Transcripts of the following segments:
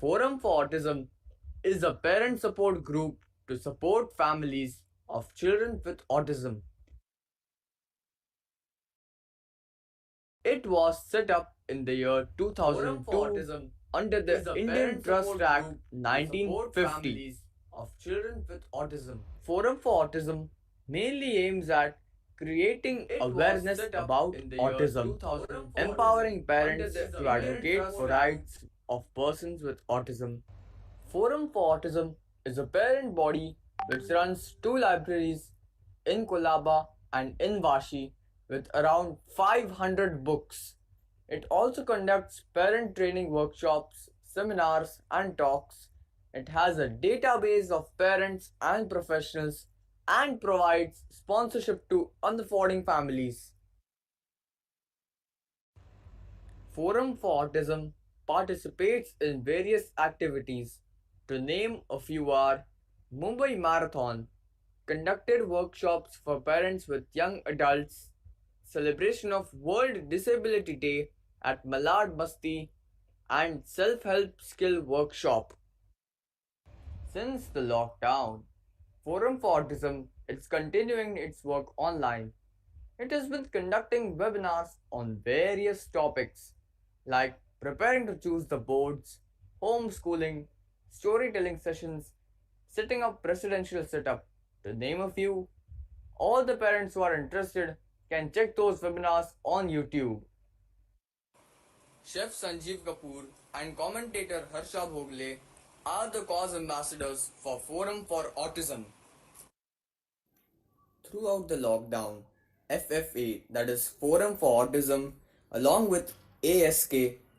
Forum for Autism is a parent support group to support families of children with autism. It was set up in the year 2002 under the Indian Trust Act 1950 of children with autism. Forum for Autism mainly aims at creating awareness about autism, empowering parents to advocate for rights of persons with autism. Forum for Autism is a parent body which runs two libraries in Kolaba and in Vashi with around 500 books. It also conducts parent training workshops, seminars, and talks. It has a database of parents and professionals and provides sponsorship to unaffording families. Forum for Autism participates in various activities. To name a few are Mumbai Marathon, conducted workshops for parents with young adults, celebration of World Disability Day at Malad Basti, and self-help skill workshop. Since the lockdown, Forum for Autism is continuing its work online. It has been conducting webinars on various topics like preparing to choose the boards, homeschooling, storytelling sessions, setting up presidential setup, to name a few. All the parents who are interested can check those webinars on YouTube. Chef Sanjeev Kapoor and commentator Harsha Bhogle are the cause ambassadors for Forum for Autism. Throughout the lockdown, FFA, that is Forum for Autism, along with ASK,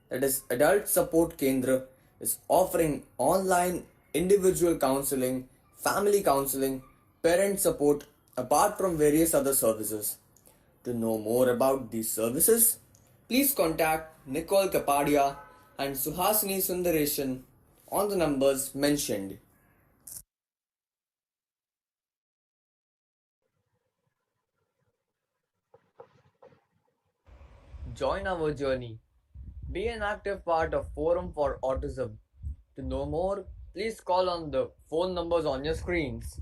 that is Adult Support Kendra, is offering online individual counseling, family counseling, parent support, apart from various other services. To know more about these services, please contact Nicole Kapadia and Suhasini Sundareshan on the numbers mentioned. Join our journey. Be an active part of Forum for Autism. To know more, please call on the phone numbers on your screens.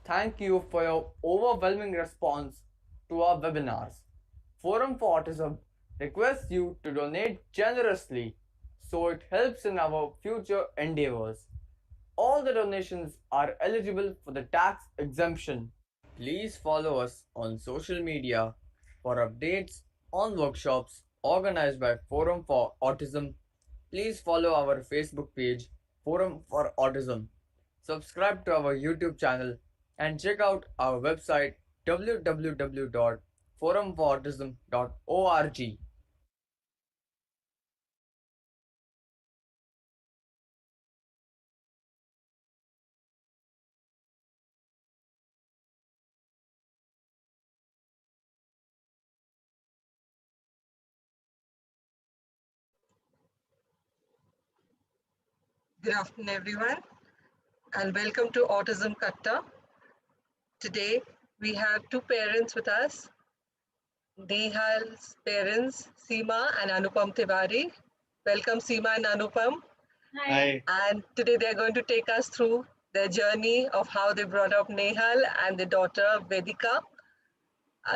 Thank you for your overwhelming response to our webinars. Forum for Autism requests you to donate generously so it helps in our future endeavors. All the donations are eligible for the tax exemption. Please follow us on social media for updates on workshops organized by Forum for Autism. Please follow our Facebook page, Forum for Autism. Subscribe to our YouTube channel and check out our website www.forumforautism.org. Good afternoon, everyone, and welcome to Autism Katta. Today, we have two parents with us, Nehal's parents, Seema and Anupam Tiwari. Welcome, Seema and Anupam. Hi. And today they're going to take us through their journey of how they brought up Nehal and their daughter, Vaidicka.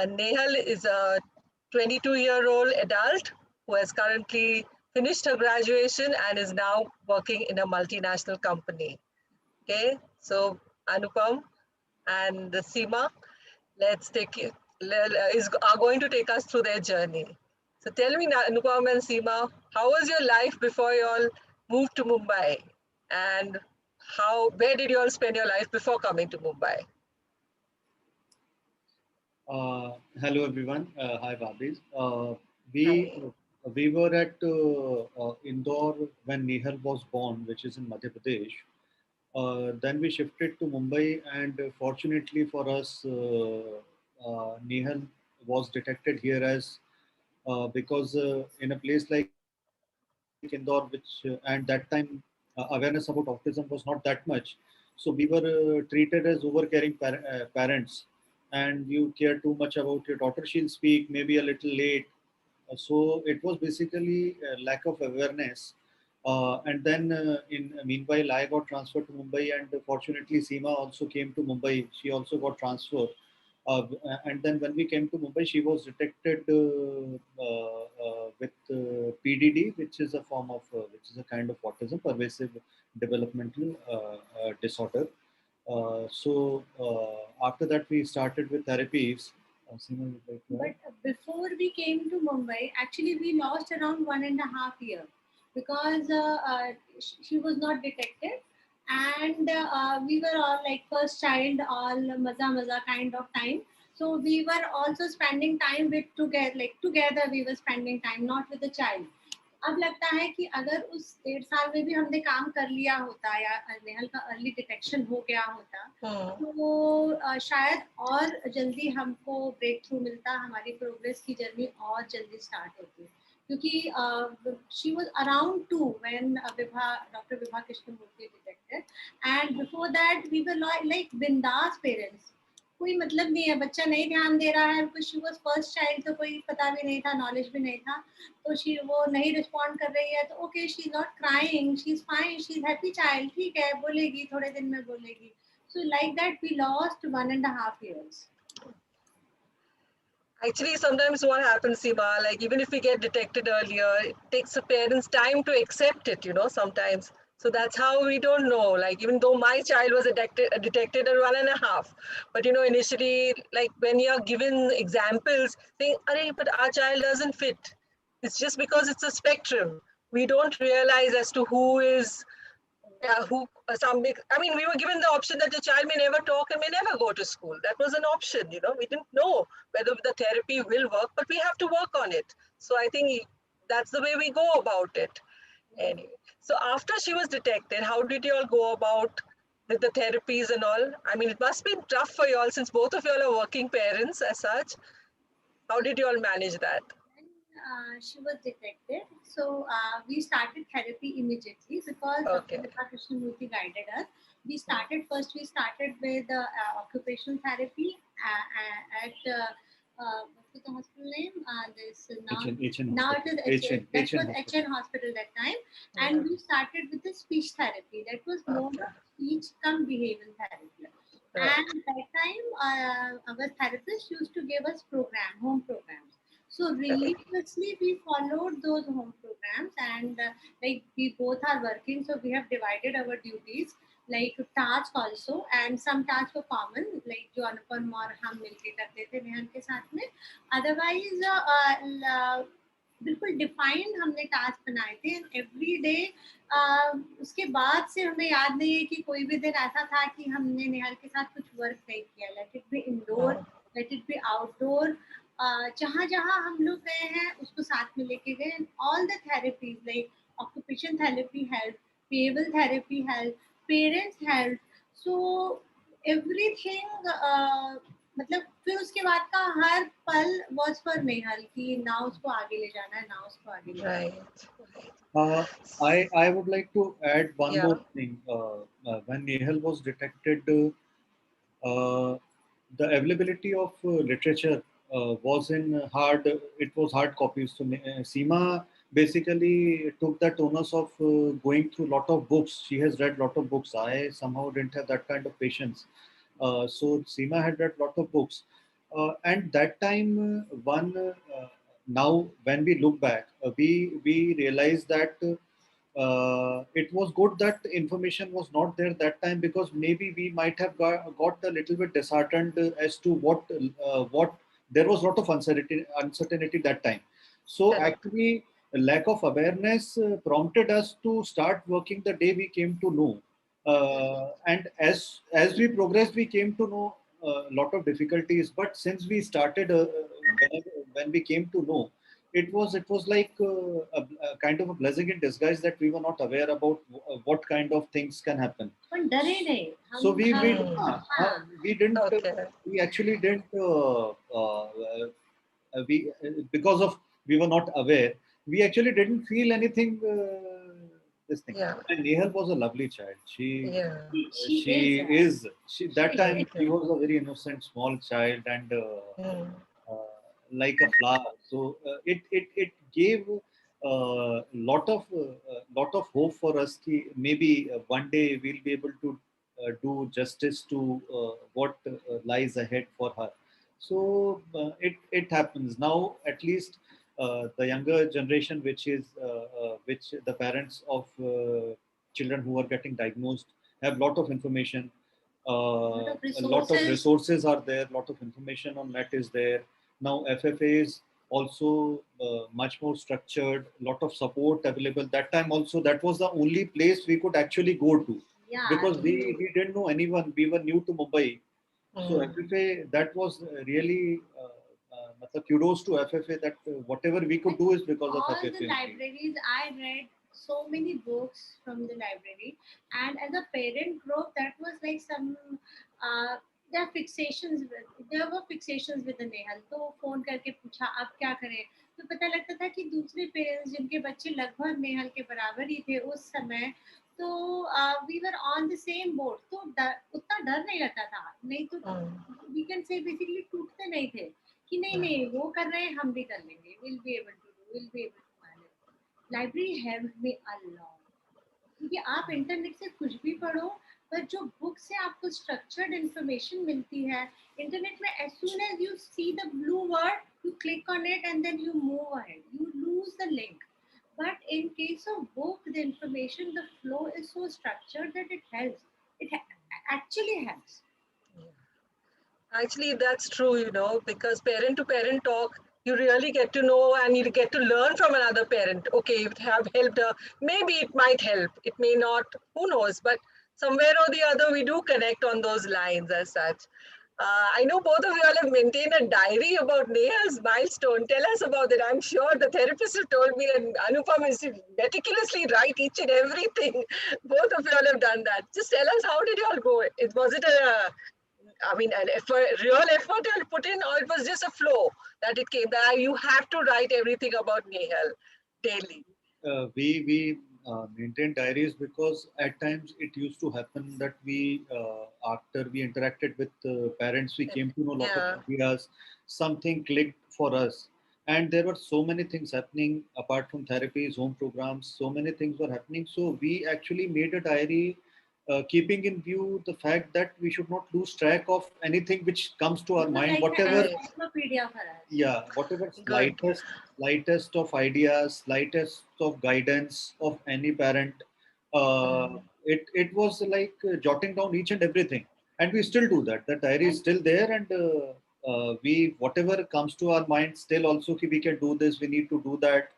Nehal is a 22-year-old adult who has currently finished her graduation and is now working in a multinational company. Okay, so Anupam and Seema, let's take you, are going to take us through their journey. So tell me, Anupam and Seema, how was your life before you all moved to Mumbai, and where did you all spend your life before coming to Mumbai? Hello everyone. Hi Babis. We Hi. we were at Indore when Nehal was born, which is in Madhya Pradesh. Then we shifted to Mumbai, and fortunately for us, Nehal was detected here as because in a place like Indore, which and that time awareness about autism was not that much, so we were treated as overcaring parents, and you care too much about your daughter. She'll speak maybe a little late. So it was basically a lack of awareness. And then in meanwhile, I got transferred to Mumbai, and fortunately, Seema also came to Mumbai. She also got transferred. And then when we came to Mumbai, she was detected with PDD, which is a form of, which is a kind of autism, pervasive developmental disorder. After that, we started with therapies. Seema, would like to add? But before we came to Mumbai, actually we lost around 1.5 years because she was not detected, and we were all like first child, all maza maza kind of time. So we were also spending time with together, like together we were spending time, not with the child. अब लगता है कि अगर उस 1.5 साल में भी हमने काम कर लिया होता या नेहल का अर्ली डिटेक्शन हो गया होता तो शायद और जल्दी हमको ब्रेक थ्रू मिलता, हमारी प्रोग्रेस की जर्नी और जल्दी स्टार्ट होती, क्योंकि she was around 2 when doctor Vibha Krishnamurthy detected, and before that we were like बिंदास पेरेंट्स, कोई मतलब नहीं है, बच्चा नहीं ध्यान दे रहा है, कुछ शी वाज फर्स्ट चाइल्ड तो कोई पता भी नहीं था, नॉलेज भी नहीं था, तो शी वो नहीं रिस्पॉन्ड कर रही है तो okay she is not crying, she is fine, she is happy child, ठीक है बोलेगी, थोड़े दिन में बोलेगी. So like that we lost 1.5 years. Actually, sometimes what happens, Seema, like even if we get detected earlier, it takes the parents time to accept it, sometimes. So that's how we don't know. Like even though my child was detected at 1.5, but initially, like when you're given examples, saying, "Arey, but our child doesn't fit." It's just because it's a spectrum. We don't realize as to who is who some big, I mean, we were given the option that the child may never talk and may never go to school. That was an option. We didn't know whether the therapy will work, but we have to work on it. So I think that's the way we go about it. Anyway, so after she was detected, how did you all go about with the therapies and all? I mean, it must be tough for you all since both of you all are working parents as such. How did you all manage that? When she was detected, so we started therapy immediately because Okay. Dr. Krishnamurthy guided us. We started with occupational therapy at what's the hospital name? This now HN now it is HN. That HN was HN hospital that time, and we started with the speech therapy. That was more Okay. of speech come behavioral therapy. Right. And that time, our therapist used to give us home programs. So religiously, we followed those home programs, and like we both are working, so we have divided our duties, like task also, and some tasks were common, like जो अनुपम और हम मिलके करते थे नेहल के साथ में. Otherwise, बिल्कुल डिफाइंड हमने टास्क बनाए थे एवरी डे. उसके बाद से हमें याद नहीं है कि कोई भी दिन ऐसा था कि हमने नेहल के साथ कुछ वर्क नहीं किया, let it be indoor, let it be outdoor. जहाँ जहाँ हम लोग गए हैं उसको साथ में लेके गए. All the therapies like occupation therapy help, behavioral therapy help, parents help. So everything, मतलब फिर उसके बाद का हर पल was for नेहल कि ना उसको आगे ले जाना है, ना उसको आगे ले जाना है. Right. I would like to add one Yeah. more thing. When Nehal was detected, the availability of literature was in hard. It was hard copies. So Seema basically took that onus of going through a lot of books. She has read a lot of books. I somehow didn't have that kind of patience. So Seema had read a lot of books, and that time now when we look back, we realize that. It was good that information was not there that time, because maybe we might have got a little bit disheartened as to what there was a lot of uncertainty that time. So Correct. actually, lack of awareness prompted us to start working the day we came to know, and as we progressed, we came to know a lot of difficulties. But since we started, when we came to know, it was like a kind of a blessing in disguise that we were not aware about what kind of things can happen. पण डरे नहीं So we didn't Okay. we actually didn't we because of we were not aware, we actually didn't feel anything this thing. Yeah. And Nehal was a lovely child. Yeah. She She that time Okay. she was a very innocent small child, and Mm. like a flower. So it gave lot of hope for us. Ki maybe one day we'll be able to do justice to what lies ahead for her. So it happens now. At least the younger generation, which the parents of children who are getting diagnosed have lot of information. A lot of resources are there. Lot of information on net is there. Now FFA is also much more structured. Lot of support available. That time also, that was the only place we could actually go to. Yeah, because we didn't know anyone. We were new to Mumbai. So FFA, that was really kudos to FFA that whatever we could do is because of FFA. All the libraries, I read so many books from the library, and as a parent group, that was like some there are fixations with there were fixations with the Nehal. तो phone करके पूछा अब क्या करें, तो पता लगता था कि दूसरे पेरेंट्स जिनके बच्चे लगभग नेहल के बराबर ही थे उस समय, तो we were on the same boat, तो उतना डर नहीं लगता था, नहीं तो वी कैन से बेसिकली टूटते नहीं थे कि नहीं नहीं वो कर रहे हैं हम भी कर लेंगे, will be able to do, will be able to manage. Library help me a lot, क्योंकि आप इंटरनेट से कुछ भी पढ़ो, पर जो बुक से आपको स्ट्रक्चर्ड इंफॉर्मेशन मिलती है इंटरनेट में, as soon as you see the blue word you click on it and then you move ahead, you lose the link. But in case of book, the information, the flow is so structured that it helps. Actually helps. Actually, that's true, because parent to parent talk, you really get to know and you get to learn from another parent. Okay, it have helped her. Maybe it might help. It may not. Who knows? But somewhere or the other, we do connect on those lines as such. I know both of you all have maintained a diary about Nehal's milestone. Tell us about it. I'm sure the therapist have told me, and Anupam is meticulously write each and everything. Both of you all have done that. Just tell us, how did you all go? Was it an effort, real effort you put in, or it was just a flow that it came that you have to write everything about Nehal daily? We maintain diaries because at times it used to happen that we after we interacted with parents, we came to know a lot of ideas. Something clicked for us, and there were so many things happening apart from therapies, home programs. So many things were happening. So we actually made a diary. Keeping in view the fact that we should not lose track of anything which comes to our mind, like whatever, encyclopedia for us. yeah, whatever slightest of ideas, slightest of guidance of any parent, it was like jotting down each and everything, and we still do that. The diary is still there, and we whatever comes to our mind, still also we can do this, we need to do that.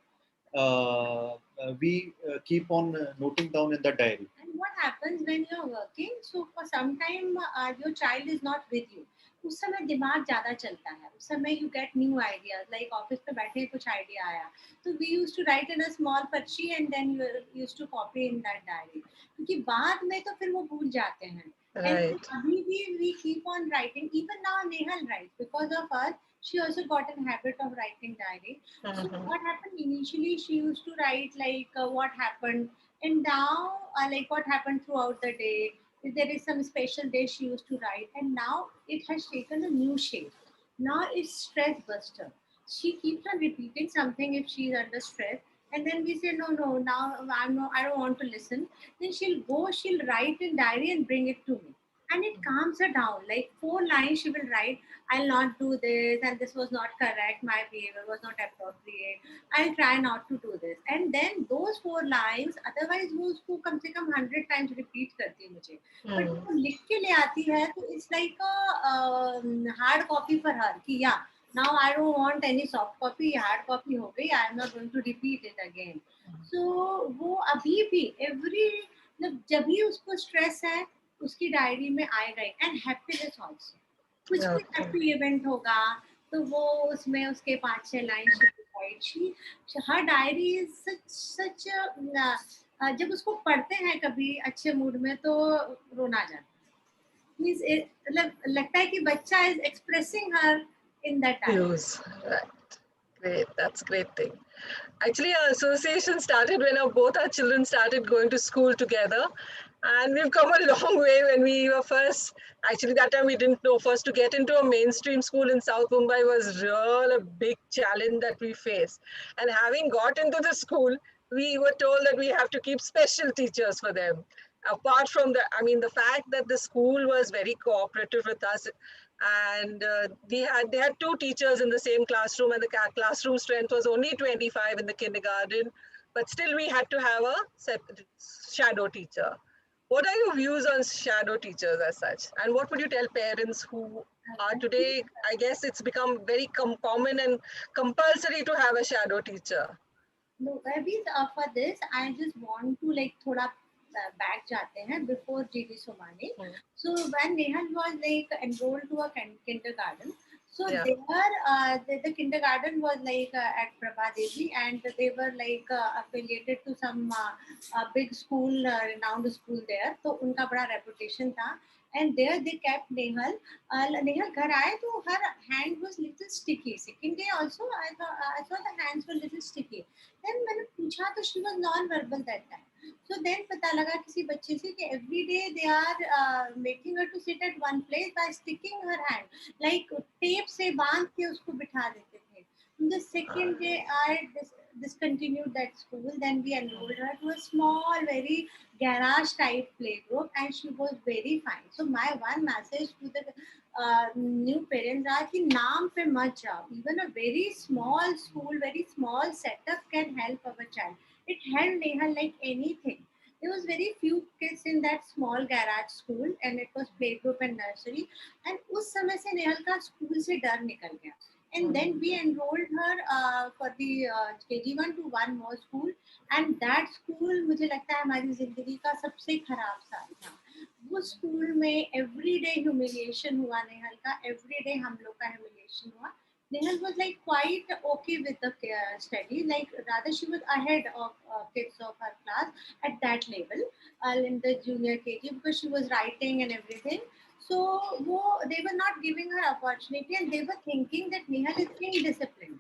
We keep on noting down in the diary. And what happens when you're working? So for some time, your child is not with you. उस समय दिमाग ज़्यादा चलता है, उस समय you get new ideas, like office पे बैठे कुछ idea आया, तो we used to write in a small पर्ची and then you used to copy in that diary, क्योंकि बाद में तो फिर वो भूल जाते हैं. Right. And अभी भी we keep on writing. Even now Nehal writes because of us. She also got in habit of writing diary. So what happened initially? She used to write like what happened, and now like what happened throughout the day. If there is some special day, she used to write, and now it has taken a new shape. Now it's stress buster. She keeps on repeating something if she's under stress, and then we say no. Now I don't want to listen. Then she'll write in diary and bring it to me, and it calms her down. Like 4 lines she will write, I'll not do this, and this was not correct, my behavior was not appropriate, I'll try not to do this. And then those 4 lines, otherwise वो उसको कम से कम 100 times repeat करती है मुझे. But वो लिख के ले आती है, तो it's like a hard copy for her कि yeah, now I don't want any soft copy, hard copy हो गई, I am not going to repeat it again. So वो अभी भी जब भी उसको stress है, उसकी डायरी में आएगा. एंड हैप्पीनेस आल्सो, कुछ भी हैप्पी इवेंट होगा तो वो उसमें उसके 5-6 line her diary is such जब उसको पढ़ते हैं कभी अच्छे मूड में तो रोना जाता है. मींस मतलब लगता है कि बच्चा is expressing her in that diary. Great, that's great thing. Actually, our association started when both our children started going to school together, and we've come a long way. When we were first, actually that time we didn't know, first to get into a mainstream school in South Mumbai was a big challenge that we faced. And having got into the school, we were told that we have to keep special teachers for them. Apart from the, I mean, the fact that the school was very cooperative with us, and they had two teachers in the same classroom, and the classroom strength was only 25 in the kindergarten, but still we had to have a shadow teacher. What are your views on shadow teachers as such? And what would you tell parents who are Actually, today, I guess it's become very common and compulsory to have a shadow teacher? no, अभी for this, I just want to like थोड़ा back जाते हैं before GD Somani. Hmm. So when Nehal was like enrolled to a kindergarten, so Yeah. there the kindergarten was like at Prabha Devi, and they were like affiliated to some big school, renowned school there. तो उनका बड़ा reputation था. And there they kept Nehal. Nehal घर आए तो her hand was little sticky. Second day also I thought the hands were little sticky. Then मैंने पूछा तो she was non-verbal that time. So then पता लगा किसी बच्चे से कि every day they are making her to sit at one place by sticking her hand, like tape से बांध के उसको बिठा देते थे. The second day I discontinued that school. Then we enrolled her to a small, very garage type playgroup, and she was very fine. So my one message to the new parents are कि नाम पे मत जाओ. Even a very small school, very small setup can help our child. It helped Nehal like anything. There was very few kids in that small garage school, and it was playgroup and nursery. And उस समय से नेहल का school से डर निकल गया. And then we enrolled her for the KG1 to one more school, and that school मुझे लगता है हमारी जिंदगी का सबसे खराब साल था. वो स्कूल में everyday humiliation हुआ नेहल का. Everyday हम लोग का humiliation हुआ. Nehal was like quite okay with the study. Like rather, she was ahead of kids of her class at that level in the junior KG, because she was writing and everything. So they were not giving her opportunity, and they were thinking that Nehal is indisciplined.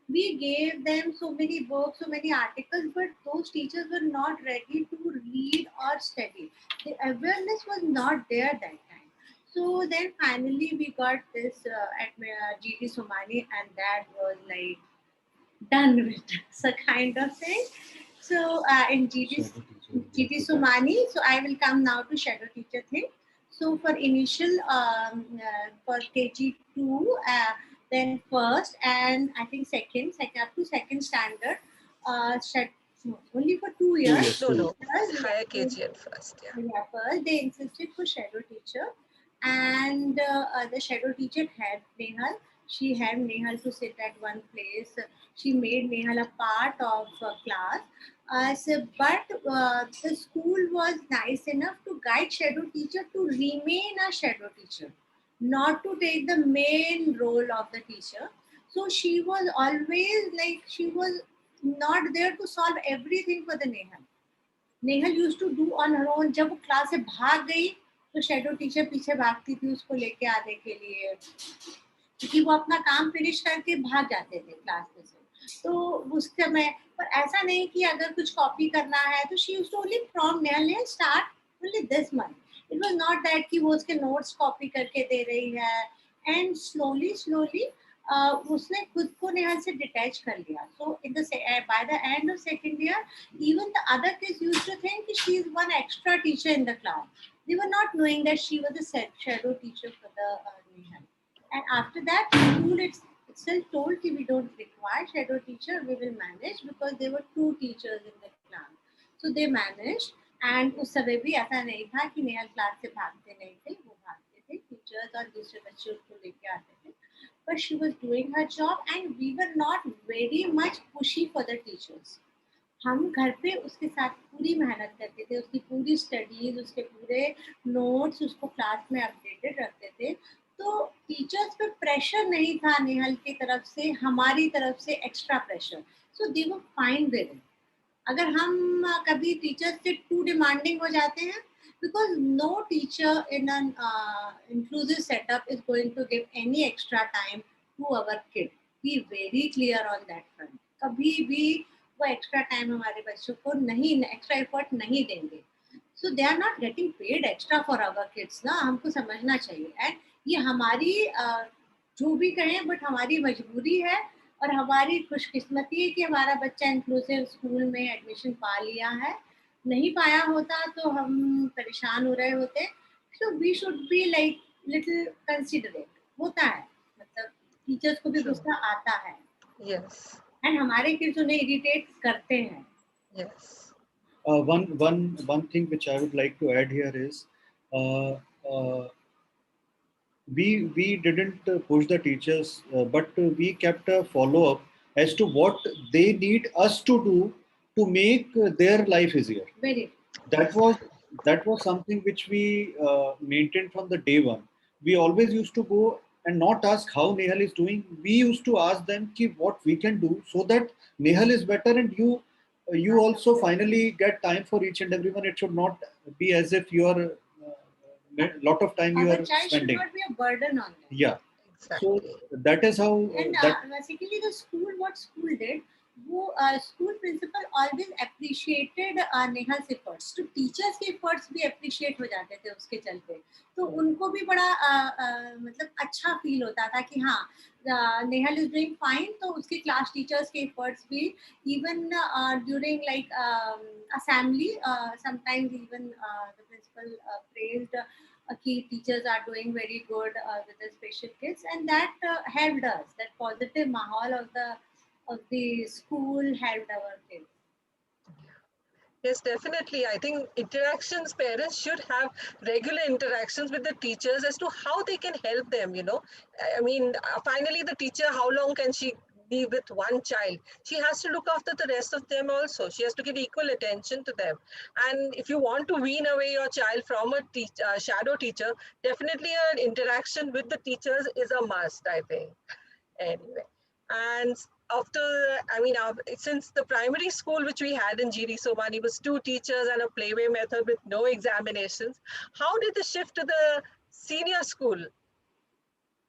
We gave them so many books, so many articles, but those teachers were not ready to read or study. The awareness was not there that time. So then finally we got this at GT Somani, and that was like done with so kind of thing. So in GT Somani, so I will come now to shadow teacher thing. So for initial for KG2, then first and I think second up to second standard, no, only for 2 years. No, no. First, Higher yeah, KG at first, yeah. yeah, first they insisted for shadow teacher, and the shadow teacher had Nehal. She had Nehal to sit at one place. She made Nehal a part of class. But the school was nice enough to guide shadow teacher to remain a shadow teacher, not to take the main role of the teacher. So she was always like she was not there to solve everything for the Nehal. Nehal use to do on her own. जब वो class से भाग गई तो shadow teacher पीछे भागती थी उसको लेके आने के लिए, क्योंकि वो अपना काम फिनिश करके भाग जाते थे क्लास में से. तो उस समय पर ऐसा नहीं कि अगर कुछ कॉपी करना है तो she used to only from Nehal start only this month. It was not that कि वो उसके नोट्स कॉपी करके दे रही है. एंड स्लोली स्लोली उसने खुद को नेहल से डिटैच कर लिया. So in the by the end of second year, even the other kids used to think that she is one extra teacher in the class. They were not knowing that she was a shadow teacher for the Nehal. And after that, the school itself told that we don't require shadow teacher, we will manage, because there were two teachers in the class. So they managed. And उस समय भी ऐसा नहीं था कि Nehal class से भागते नहीं थे, वो भागते थे. टीचर्स और दूसरे बच्चे उसको लेके आते थे. But she was doing her job, and we were not very much pushy for the teachers. हम घर पे उसके साथ पूरी मेहनत करते थे, उसकी पूरी स्टडीज, उसके पूरे नोट्स उसको क्लास में अपडेटेड रखते थे. तो टीचर्स पे प्रेशर नहीं था नेहल की तरफ से, हमारी तरफ से extra pressure. So they were fine with it. अगर हम कभी टीचर से टू डिमांडिंग हो जाते हैं, because no teacher in an inclusive setup is going to give any extra time to our kid. Be very clear on that front. कभी भी वो एक्स्ट्रा टाइम हमारे बच्चों को नहीं, एक्स्ट्रा एफर्ट नहीं देंगे. So they are not getting paid extra for our kids ना, हमको समझना चाहिए. एंड ये हमारी जो भी कहें बट हमारी मजबूरी है. और हमारी खुशकिस्मती है कि हमारा बच्चा इंक्लूसिव स्कूल में एडमिशन पा लिया है। नहीं पाया होता तो हम परेशान हो रहे होते। So we should be like little considerate. होता है, मतलब टीचर्स को भी True. गुस्सा आता है Yes. एंड हमारे किड्स उन्हें इरिटेट करते हैं। Yes. One thing which I would like to add here is uh, uh, we didn't push the teachers, but we kept a follow up as to what they need us to do to make their life easier. Very That was that was something which we maintained from the day one. We always used to go and not ask how Nehal is doing. We used to ask them ki what we can do so that Nehal is better and you also finally get time for each and everyone. It should not be as if you are lot of time you our are child should spending. not be a burden on them. Yeah. So Exactly. that is how And that basically the school, what school did, वो school principal always appreciated Neha's efforts, तो teachers के efforts भी appreciate हो जाते थे उसके चलते। तो उनको भी बड़ा मतलब अच्छा फील होता था कि हाँ नेहल इज डूइंग फाइन, तो उसके क्लास टीचर्स के efforts भी even during like assembly sometimes even the principal praised key teachers are doing very good with the special kids, and that helped us. That positive mahal of the school helped our kids. Yes, definitely. I think interactions, parents should have regular interactions with the teachers as to how they can help them, you know. I mean, finally, the teacher, how long can she be with one child? She has to look after the rest of them also. She has to give equal attention to them. And if you want to wean away your child from a shadow teacher, definitely an interaction with the teachers is a must, I think. Anyway, and after, I mean, since the primary school which we had in GD Somani was two teachers and a playway method with no examinations, how did the shift to the senior school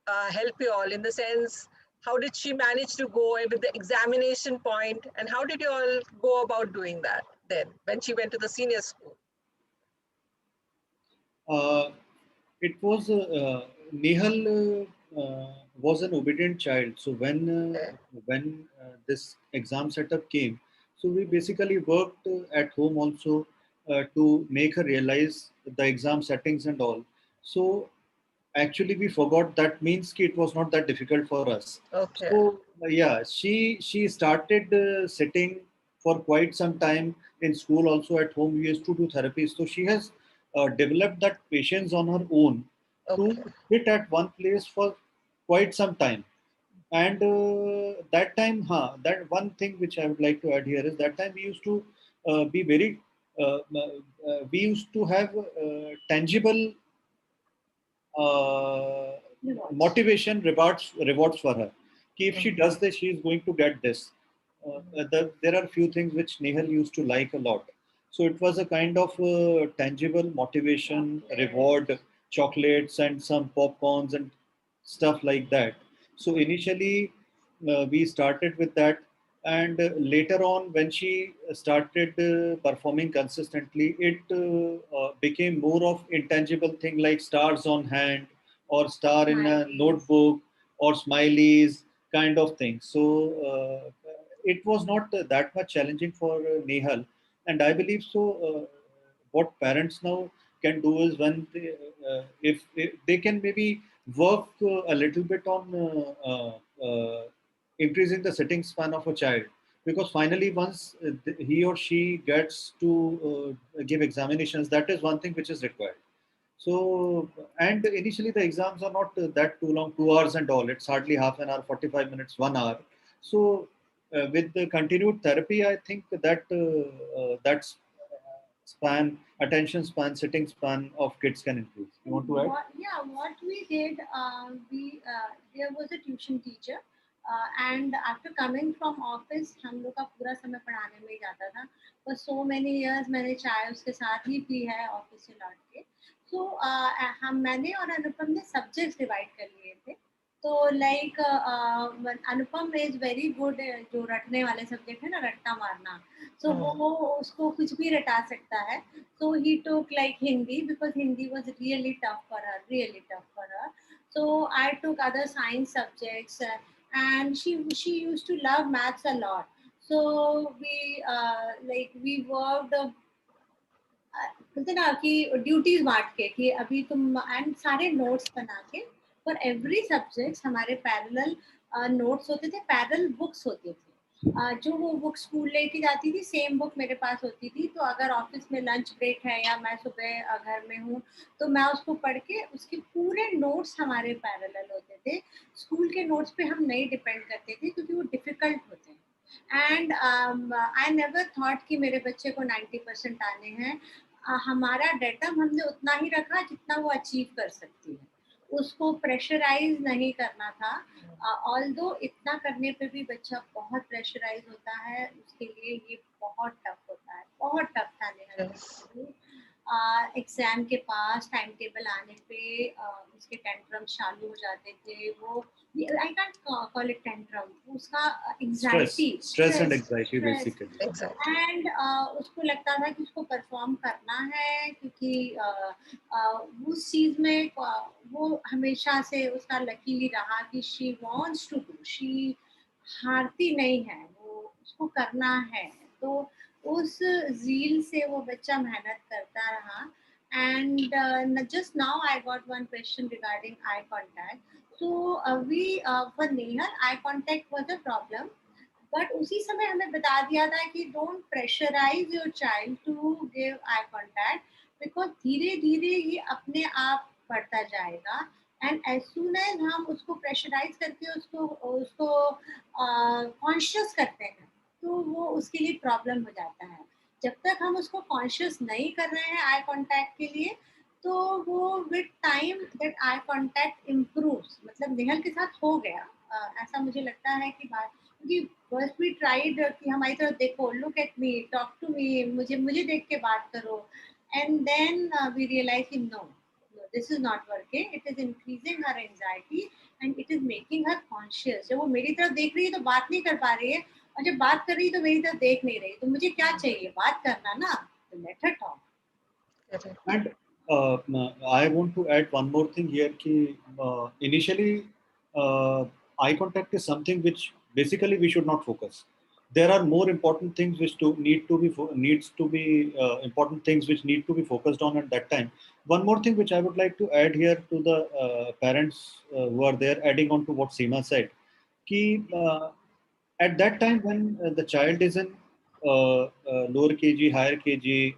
help you all, in the sense, how did she manage to go with the examination point, and how did you all go about doing that then when she went to the senior school? uh, it was Nehal was an obedient child. So Okay. when this exam setup came, so we basically worked at home also to make her realize the exam settings and all. So actually we forgot that means ki it was not that difficult for us. Okay. So yeah, she started sitting for quite some time in school, also at home we used to do therapy. So she has developed that patience on her own to Okay. sit at one place for quite some time. And that time that one thing which I would like to add here is that time we used to be very we used to have tangible uh, Rewards. motivation rewards for her. Ki if she does this, she is going to get this. There are few things which Nehal used to like a lot. So it was a kind of tangible motivation, reward, chocolates and some popcorns and stuff like that. So initially, we started with that, and later on, when she started performing consistently, it became more of intangible thing like stars on hand or star in a Smileys. notebook or smileys kind of thing. So it was not that much challenging for Nehal, and I believe so. What parents now can do is when they, if they can maybe work a little bit on increasing the sitting span of a child, because finally once he or she gets to give examinations, that is one thing which is required. So, and initially the exams are not that too long, 2 hours and all. It's hardly half an hour, 45 minutes, 1 hour. So, with the continued therapy, I think that that's span, attention span, sitting span of kids can increase. You want to add? What we did, we there was a tuition teacher, and after coming from office, हम लोग का पूरा समय पढ़ाने में ही जाता था. For so many years मैंने चाय उसके साथ ही पी है ऑफिस से लौट के. So मैंने और अनुपम ने सब्जेक्ट्स डिवाइड कर लिए थे. तो like Anupam is very good, जो रटने वाले सब्जेक्ट है ना, रट्टा मारना. सो वो उसको कुछ भी रटा सकता है. So he took like Hindi because Hindi was really tough for her, really tough for her. So I took other science subjects. and she used to love maths a lot. So we worked बोलते ना कि duties बांट के कि अभी तुम and सारे notes बना के फॉर एवरी सब्जेक्ट हमारे पैरेलल नोट्स होते थे, पैरेलल बुक्स होती थी। जो वो बुक स्कूल लेके जाती थी सेम बुक मेरे पास होती थी, तो अगर ऑफिस में लंच ब्रेक है या मैं सुबह घर में हूँ तो मैं उसको पढ़ के उसके पूरे नोट्स हमारे पैरेलल होते थे। स्कूल के नोट्स पे हम नहीं डिपेंड करते थे क्योंकि वो डिफिकल्ट होते हैं। एंड आई नेवर थॉट कि मेरे बच्चे को 90% आने हैं। हमारा डेटम हमने उतना ही रखा जितना वो अचीव कर सकती है, उसको प्रेशराइज नहीं करना था। ऑल दो इतना करने पे भी बच्चा बहुत प्रेशराइज होता है, उसके लिए ये बहुत टफ होता है, बहुत टफ था नेहा के Yes. लिए। एग्जाम के पास टाइम टेबल आने पे उसके टेंट्रम चालू हो जाते थे। वो I can't call it tantrum, उसका Stress, anxiety, stress and stress, anxiety stress. basically. Exactly. And उसको लगता था कि उसको परफॉर्म करना है क्योंकि उस चीज में वो हमेशा से उसका लकीली रहा कि she wants to do, she हारती नहीं है, वो उसको करना है। तो उस जील से वो बच्चा मेहनत करता रहा। And just now I got one question regarding eye contact. So we for Nehal eye contact was a problem, but उसी समय हमें बता दिया था कि don't pressurise your child to give eye contact, because धीरे धीरे ये अपने आप बढ़ता जाएगा। एंड एज सुन एज हम उसको प्रेशराइज करके उसको उसको कॉन्शियस करते हैं तो वो उसके लिए प्रॉब्लम हो जाता है। जब तक हम उसको कॉन्शियस नहीं कर रहे हैं आई कांटेक्ट के लिए, तो वो with time that eye contact improves. मतलब नेहल के साथ हो गया ऐसा मुझे लगता है कि बात, क्योंकि फर्स्ट वी ट्राइड कि हमारी तरफ देखो, look at me, talk to me, मुझे मुझे देख के बात करो। एंड देन वी रियलाइज कि no, this is not working, it is increasing her anxiety and it is making her conscious. जब वो मेरी तरफ देख रही है तो बात नहीं कर पा रही है, और जब बात कर रही है तो मेरी तरफ देख नहीं रही, तो मुझे क्या चाहिए, बात करना ना, तो let her talk. Correct. And I want to add one more thing here. Ki, initially, eye contact is something which basically we should not focus. There are more important things which needs to be important things which need to be focused on at that time. One more thing which I would like to add here to the parents who are there, adding on to what Seema said, ki, at that time when the child is in lower KG, higher KG,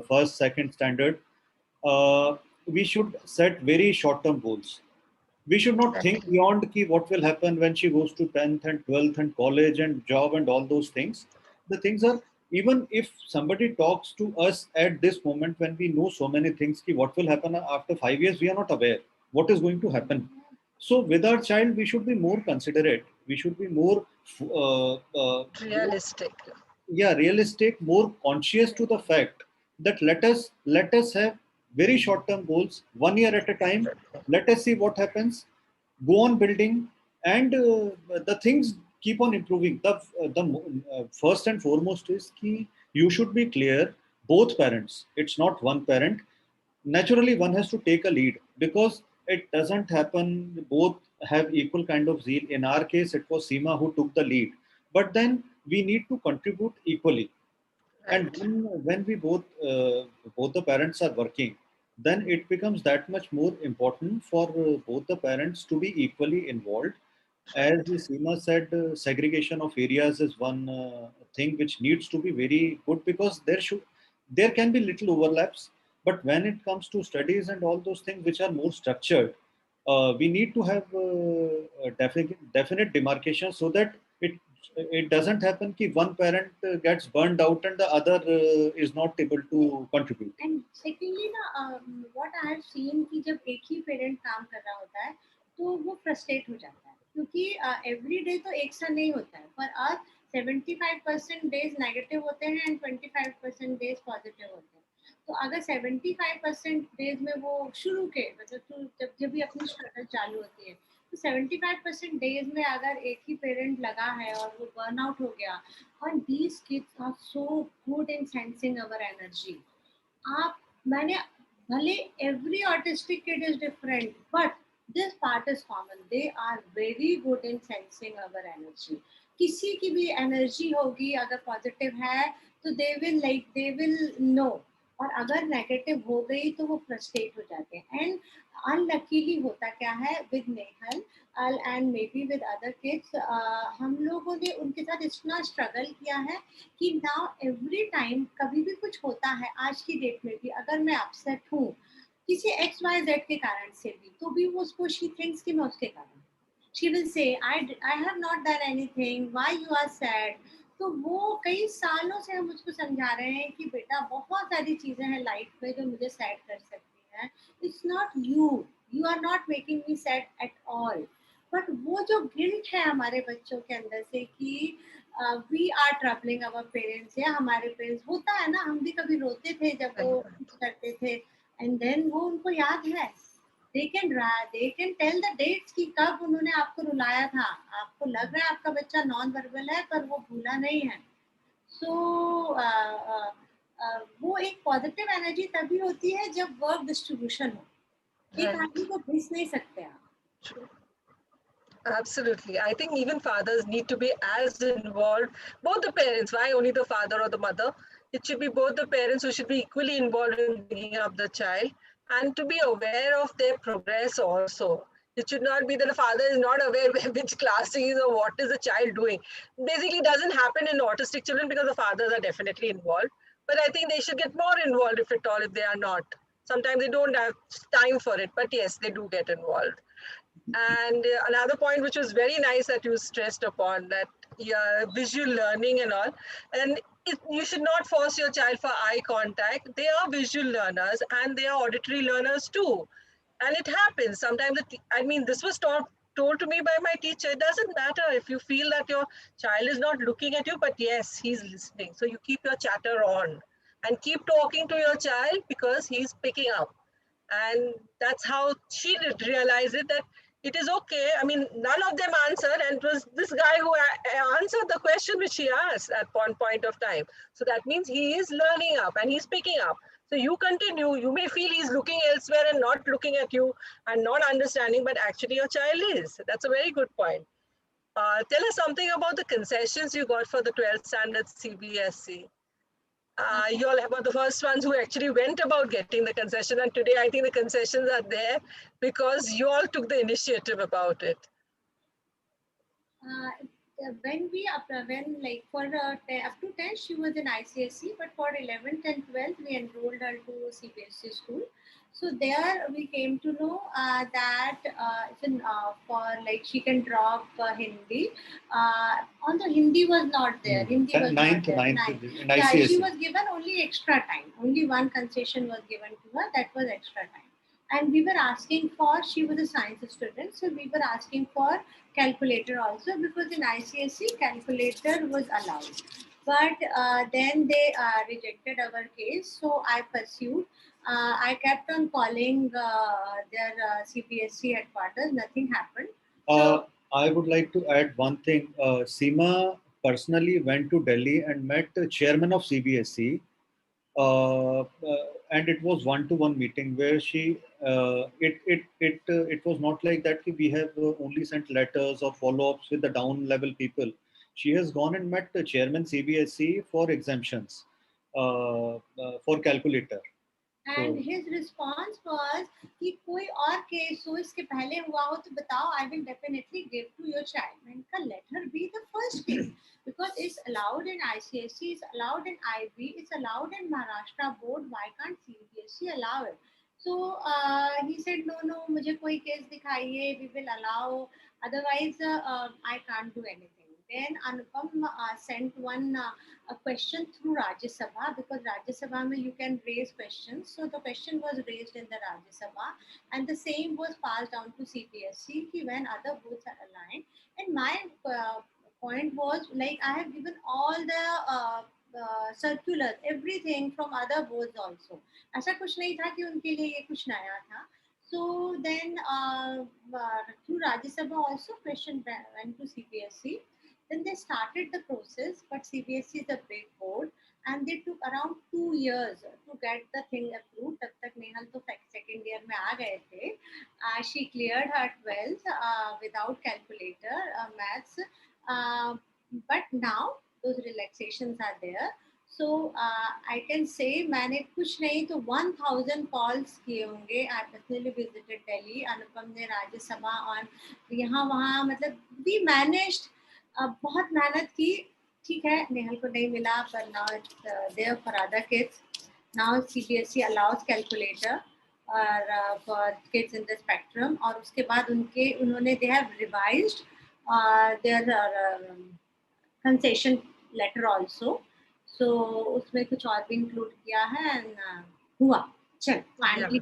first, second standard, uh, we should set very short-term goals. We should not think Exactly. beyond ki what will happen when she goes to 10th and 12th and college and job and all those things. The things are, even if somebody talks to us at this moment when we know so many things, ki what will happen after 5 years, we are not aware what is going to happen. So with our child, we should be more considerate. We should be more, Realistic. yeah, realistic, more conscious to the fact that let us have very short term goals, 1 year at a time. Exactly. Let us see what happens, go on building, and the things keep on improving. The first and foremost is key, you should be clear, both parents, it's not one parent. Naturally one has to take a lead because it doesn't happen both have equal kind of zeal. In our case it was Seema who took the lead, but then we need to contribute equally. And Right. when we both the parents are working, then it becomes that much more important for both the parents to be equally involved. As Right. Seema said, segregation of areas is one thing which needs to be very good because there can be little overlaps, but when it comes to studies and all those things which are more structured, we need to have a definite demarcation so that it doesn't happen कि one parent gets burned out and the other is not able to contribute. And secondly ना what I have seen कि जब एक ही parent काम कर रहा होता है तो वो फ्रस्ट्रेट हो जाता है, क्योंकि एवरी डे तो एक सा नहीं होता है। फॉर अस 75% डेज नेगेटिव होते हैं एंड 25% डेज पॉजिटिव होते हैं। तो अगर 75% डेज में वो शुरू के मतलब तो जब जब भी अपनी स्ट्रगल चालू होती है, तो 75% डेज में अगर एक ही पेरेंट लगा है और वो बर्न आउट हो गया, और these kids are so good in sensing our energy. आप मैंने भले every autistic kid is different, but This part is common. They are very good in sensing our energy. किसी की भी energy होगी अगर positive है तो they will know. और अगर नेगेटिव हो गई तो वो फ्रस्ट्रेट हो जाते हैं एंड अनलकीली होता क्या है with Nehal and may be with other kids हम लोगों ने उनके साथ इतना स्ट्रगल किया है कि नाउ एवरी टाइम कभी भी कुछ होता है आज की डेट में भी अगर मैं अपसेट हूँ किसी एक्स वाई जेड के कारण से भी तो भी वो उसको शी थिंक्स कि मैं उसके कारण she will say I have not done anything why you are sad तो वो कई सालों से हम उसको समझा रहे हैं कि बेटा बहुत सारी चीजें हैं लाइफ में जो मुझे सैड कर सकती हैं it's not you you are not making me sad at all but वो जो गिल्ट है हमारे बच्चों के अंदर से कि we are troubling our parents या हमारे पेरेंट्स होता है ना हम भी कभी रोते थे जब वो कुछ करते थे एंड देन वो उनको याद है they can tell the dates कि कब उन्होंने आपको रुलाया था आपको लग रहा है आपका बच्चा नॉन वर्बल है पर वो भूला नहीं है सो वो एक पॉजिटिव एनर्जी तभी होती है जब वर्क डिस्ट्रीब्यूशन हो एक Right. आदमी को घिस नहीं सकते आप True. Absolutely. I think even fathers need to be as involved. Both the parents, why only the father or the mother? It should be both the parents who should be equally involved in bringing up the child and to be aware of their progress also. It should not be that the father is not aware which class he is or what is the child doing. Basically, it doesn't happen in autistic children because the fathers are definitely involved. But I think they should get more involved if at all, if they are not. Sometimes they don't have time for it, but yes, they do get involved. And another point which was very nice that you stressed upon that yeah, visual learning and all. And you should not force your child for eye contact. They are visual learners and they are auditory learners too. And it happens sometimes. I mean, this was told to me by my teacher. It doesn't matter if you feel that your child is not looking at you, but yes, he's listening. So you keep your chatter on and keep talking to your child because he's picking up. And that's how she did realize it that it is okay. I mean, none of them answered, and it was this guy who answered the question which she asked at one point of time. So that means he is learning up and he's picking up. So you continue. You may feel he's looking elsewhere and not looking at you and not understanding, but actually your child is. That's a very good point. Tell us something about the concessions you got for the 12th standard CBSE. You all were the first ones who actually went about getting the concession, and today I think the concessions are there because you all took the initiative about it. When we when like for up to 10 she was in ICSE but for 11th and 12th we enrolled her to CBSE school so there we came to know that it's in, for like she can drop Hindi although Hindi was not there Hindi was Ninth, not there ninth, in yeah she ICSE. was given only extra time only one concession was given to her that was extra time and we were asking for she was a science student so we were asking for calculator also because in ICSE calculator was allowed. But then they rejected our case, so I pursued. I kept on calling their CBSE headquarters. Nothing happened. So I would like to add one thing. Seema personally went to Delhi and met the chairman of CBSE, and it was one-to-one meeting where she. It was not like that. We have only sent letters or follow-ups with the down-level people. She has gone and met the chairman CBSE for exemptions, for calculator. and his response was कि कोई और case हो इसके पहले हुआ हो तो बताओ I will definitely give to your child मैंने कहा let her be the first case because it's allowed in ICSE it's allowed in IB it's allowed in Maharashtra board why can't CBSE allow it so he said no मुझे कोई case दिखाइए we will allow otherwise I can't do anything then Anupam sent one a question through Rajya Sabha because Rajya Sabha mein you can raise questions. So the question was raised in the Rajya Sabha and the same was passed down to CPSC ki when other boards are aligned. And my point was like I have given all the circulars, everything from other boards also. ऐसा कुछ नहीं था कि उनके लिए ये कुछ नया था. So then through Rajya Sabha also question went to CPSC. Then they started the process, but CBSE is a big board and they took around 2 years to get the thing approved. तब तक नेहल तो second year में आ गए थे. She cleared her 12th without calculator maths, but now those relaxations are there. So I can say मैंने कुछ नहीं तो 1000 calls किए होंगे. I personally visited Delhi. अनुपम ने राज्यसभा और यहाँ वहाँ मतलब we managed. बहुत मेहनत की. ठीक है नेहल को नहीं मिला पर now it's there for other kids. Now CBSE allows calculator for kids in the spectrum. और उसके बाद उन्होंने they have revised their concession letter also. So उसमें कुछ और भी include किया है and हुआ. चल finally.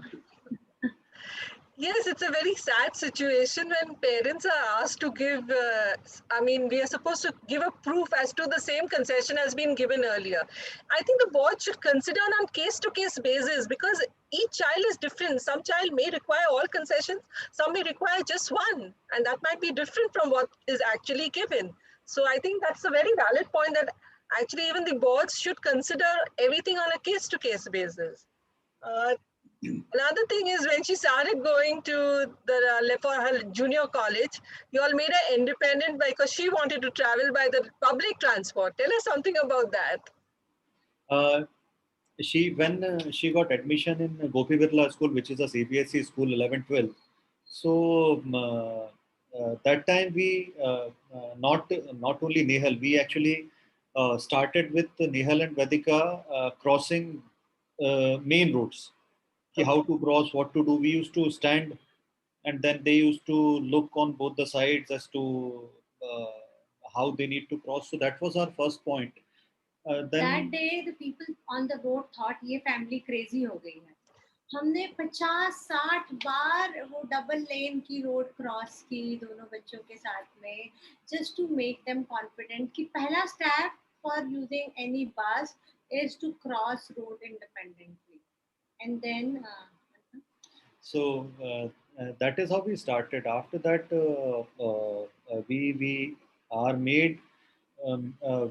Yes, it's a very sad situation when parents are asked to give, we are supposed to give a proof as to the same concession has been given earlier. I think the board should consider on case-to-case basis because each child is different. Some child may require all concessions, some may require just one, and that might be different from what is actually given. So I think that's a very valid point that actually even the boards should consider everything on a case-to-case basis. Another thing is when she started going to for her junior college, you all made her independent because she wanted to travel by the public transport. Tell us something about that. She got admission in Gopi Birla School, which is a CBSE school, 11, 12. So that time we not only Nehal, we actually started with Nehal and Vaidicka crossing main roads. How to cross, what to do. We used to stand, and then they used to look on both the sides as to how they need to cross. So that was our first point. That day the people on the road thought ये family crazy हो गई है. हमने 50-60 बार वो double lane की road cross की दोनों बच्चों के साथ में just to make them confident कि पहला step for using any bus is to cross road independently. And then so that is how we started. After that we our maid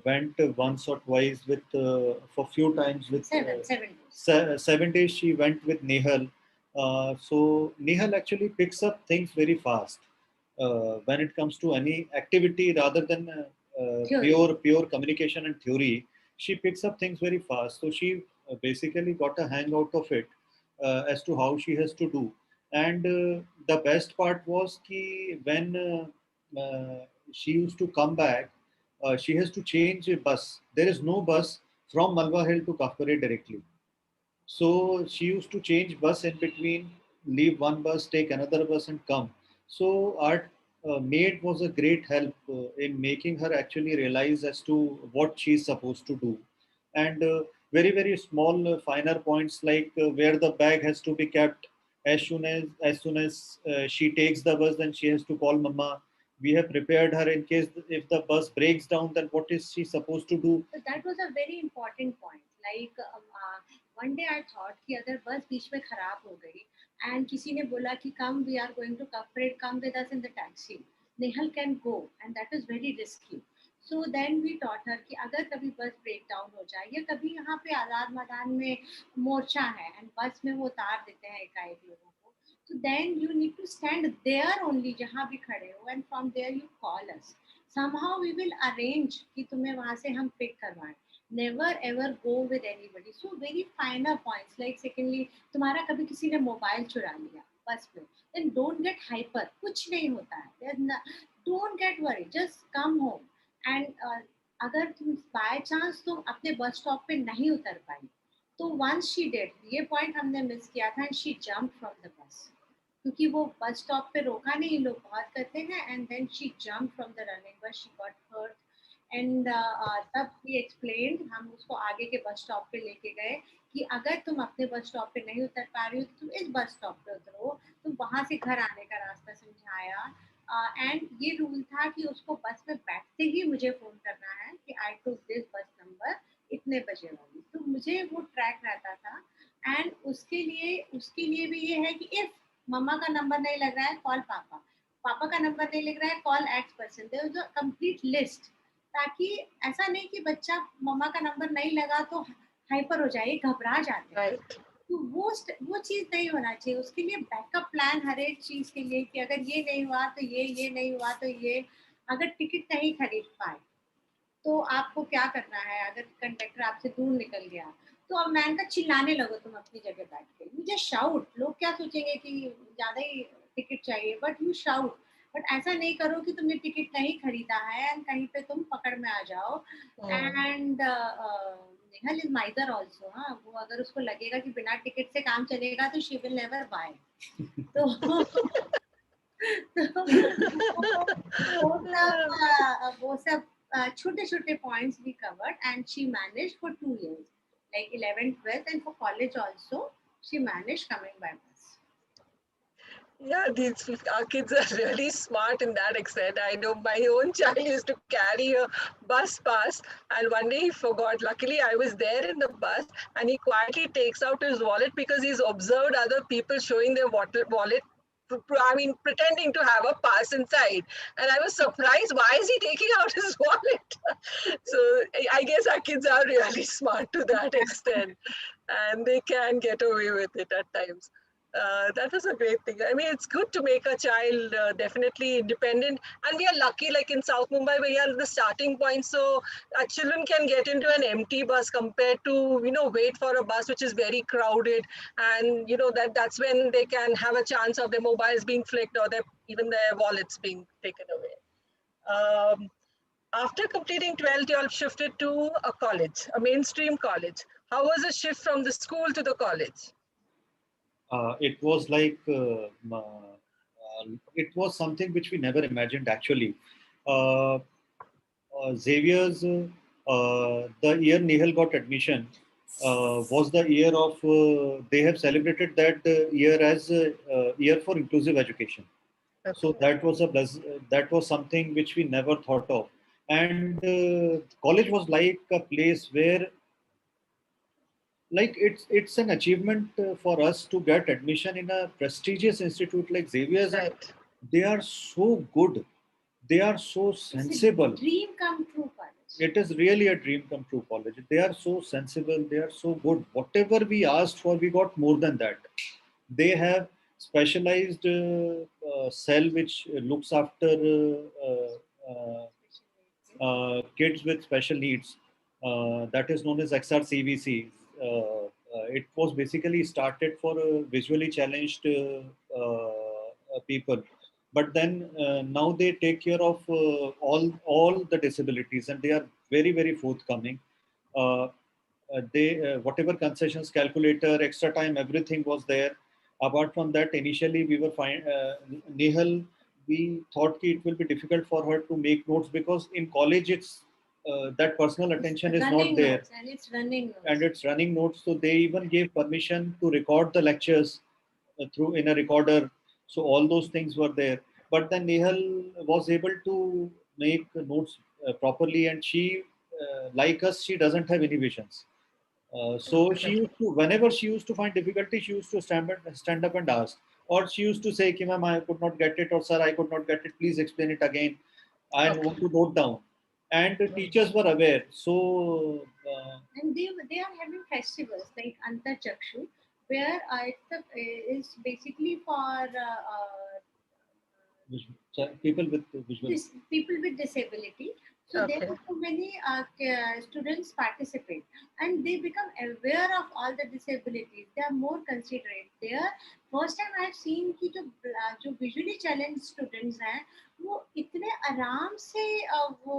went once or twice with for few times with 7 days she went with Nehal. So Nehal actually picks up things very fast when it comes to any activity rather than pure communication and theory. She picks up things very fast. So she basically got a hang out of it as to how she has to do. And the best part was ki when she used to come back, she has to change a bus. There is no bus from Malwa Hill to Kafkare directly. So she used to change bus in between, leave one bus, take another bus, and come. So our maid was a great help in making her actually realize as to what she's supposed to do, and very small finer points like where the bag has to be kept. As soon as she takes the bus, then she has to call mama. We have prepared her in case if the bus breaks down, then what is she supposed to do? So that was a very important point. Like one day I thought कि अगर बस बीच में खराब हो गई and किसी ने बोला कि come we are going to Kafred, come with us in the taxi. Nehal can go and that is very risky. So then we taught her कि अगर कभी बस ब्रेक डाउन हो जाए या कभी यहाँ पे आज़ाद मैदान में मोर्चा है and बस में वो उतार देते हैं एकाएक लोगों को, so then you need to stand there only जहाँ भी खड़े हो and from there you call us. Somehow we will arrange कि तुम्हें वहाँ से हम pick करवाएं. Never ever go with anybody. So very finer points. Like secondly, तुम्हारा कभी किसी ने मोबाइल चुरा लिया बस में, then don't get hyper. कुछ नहीं होता है. Don't get worried. Just come home. And अगर तुम by chance तुम अपने बस स्टॉप पे नहीं उतर पाई, तो once she did, ये point हमने मिस किया था, and she jumped from the bus. क्योंकि वो बस स्टॉप पे रोका नहीं, लोग बहुत करते हैं, and then she jumped from the running bus. She got hurt. And तब we explained, हम उसको आगे के बस स्टॉप पे लेके गए कि अगर तुम अपने बस स्टॉप पे नहीं उतर पा रही हो तो तुम इस बस स्टॉप पे उतरो. तो वहां से घर आने का रास्ता समझाया. एंड ये रूल था कि उसको बस में बैठते ही मुझे फोन करना है कि आई टू दिस बस नंबर इतने बजे वाली. तो मुझे वो ट्रैक रहता था. एंड उसके लिए भी ये है कि इफ मम्मा का नंबर नहीं लग रहा है, कॉल पापा. पापा का नंबर नहीं लग रहा है, call X person. There is a complete list, ताकि ऐसा नहीं कि बच्चा मम्मा का नंबर नहीं लगा तो हाइपर हो जाए, घबरा जाते हैं. Right. तो वो चीज नहीं होना चाहिए, उसके लिए बैकअप प्लान हर एक चीज के लिए, कि अगर ये नहीं हुआ तो ये नहीं हुआ तो ये। अगर टिकट नहीं खरीद पाए तो आपको क्या करना है? अगर कंडक्टर आपसे दूर निकल गया तो अब मैन का चिल्लाने लगो तुम अपनी जगह बैठ के, यू जस्ट शाउट। लोग क्या सोचेंगे कि ज्यादा ही टिकट चाहिए, बट यू शाउट। बट ऐसा नहीं करो कि तुमने टिकट नहीं खरीदा है एंड कहीं पे तुम पकड़ में आ जाओ। Hmm. And Nehal is mother also. हाँ, वो अगर उसको लगेगा कि बिना टिकट से काम चलेगा तो शी विल नेवर बाय। तो वो सब छोटे छोटे पॉइंट्स भी covered, and she manage for 2 years, like 11th 12th, and for college also she managed coming by bus. Yeah, these our kids are really smart in that extent. I know my own child used to carry a bus pass, and one day he forgot. Luckily, I was there in the bus, and he quietly takes out his wallet because he's observed other people showing their wallet. I mean, pretending to have a pass inside, and I was surprised. Why is he taking out his wallet? So I guess our kids are really smart to that extent, and they can get away with it at times. That was a great thing. I mean, it's good to make a child definitely independent. And we are lucky, like in South Mumbai, we are the starting point. So our children can get into an empty bus compared to, wait for a bus which is very crowded. And, that's when they can have a chance of their mobiles being flicked or even their wallets being taken away. Um, After completing 12th, you all shifted to a college, a mainstream college. How was the shift from the school to the college? It was like it was something which we never imagined actually. Uh, Xavier's, the year Nehal got admission was the year of, they have celebrated that year as year for inclusive education. So Okay. that was something which we never thought of. And college was like a place where, like, it's an achievement for us to get admission in a prestigious institute like Xavier's, and Right. they are so good, they are so It's a sensible. dream come true college. It is really a dream come true college. They are so sensible, they are so good. Whatever we asked for, we got more than that. They have specialized cell which looks after kids with special needs. That is known as XRCVC. It was basically started for visually challenged people, but then now they take care of all the disabilities, and they are very forthcoming. Uh, they whatever concessions, calculator, extra time, everything was there. Apart from that, initially we were fine. Nehal, we thought it will be difficult for her to make notes because in college it's that personal It's attention is not running there, notes, and it's running and notes. it's running notes. So they even gave permission to record the lectures through in a recorder. So all those things were there. But then Nehal was able to make notes properly, and she, like us, she doesn't have inhibitions. So she Okay. used to, whenever she used to find difficulty, she used to stand up and ask, or she used to say, "Ki ma'am, I could not get it," or "Sir, I could not get it. Please explain it again. I want Okay. to note down." And the teachers were aware. So And they are having festivals like Antar Chakshu, where is basically for people with visual. people with disability. So there Okay. are so many students participate, and they become aware of all the disabilities. They are more considerate. There, first time I have seen कि जो visually challenged students हैं, वो इतने आराम से वो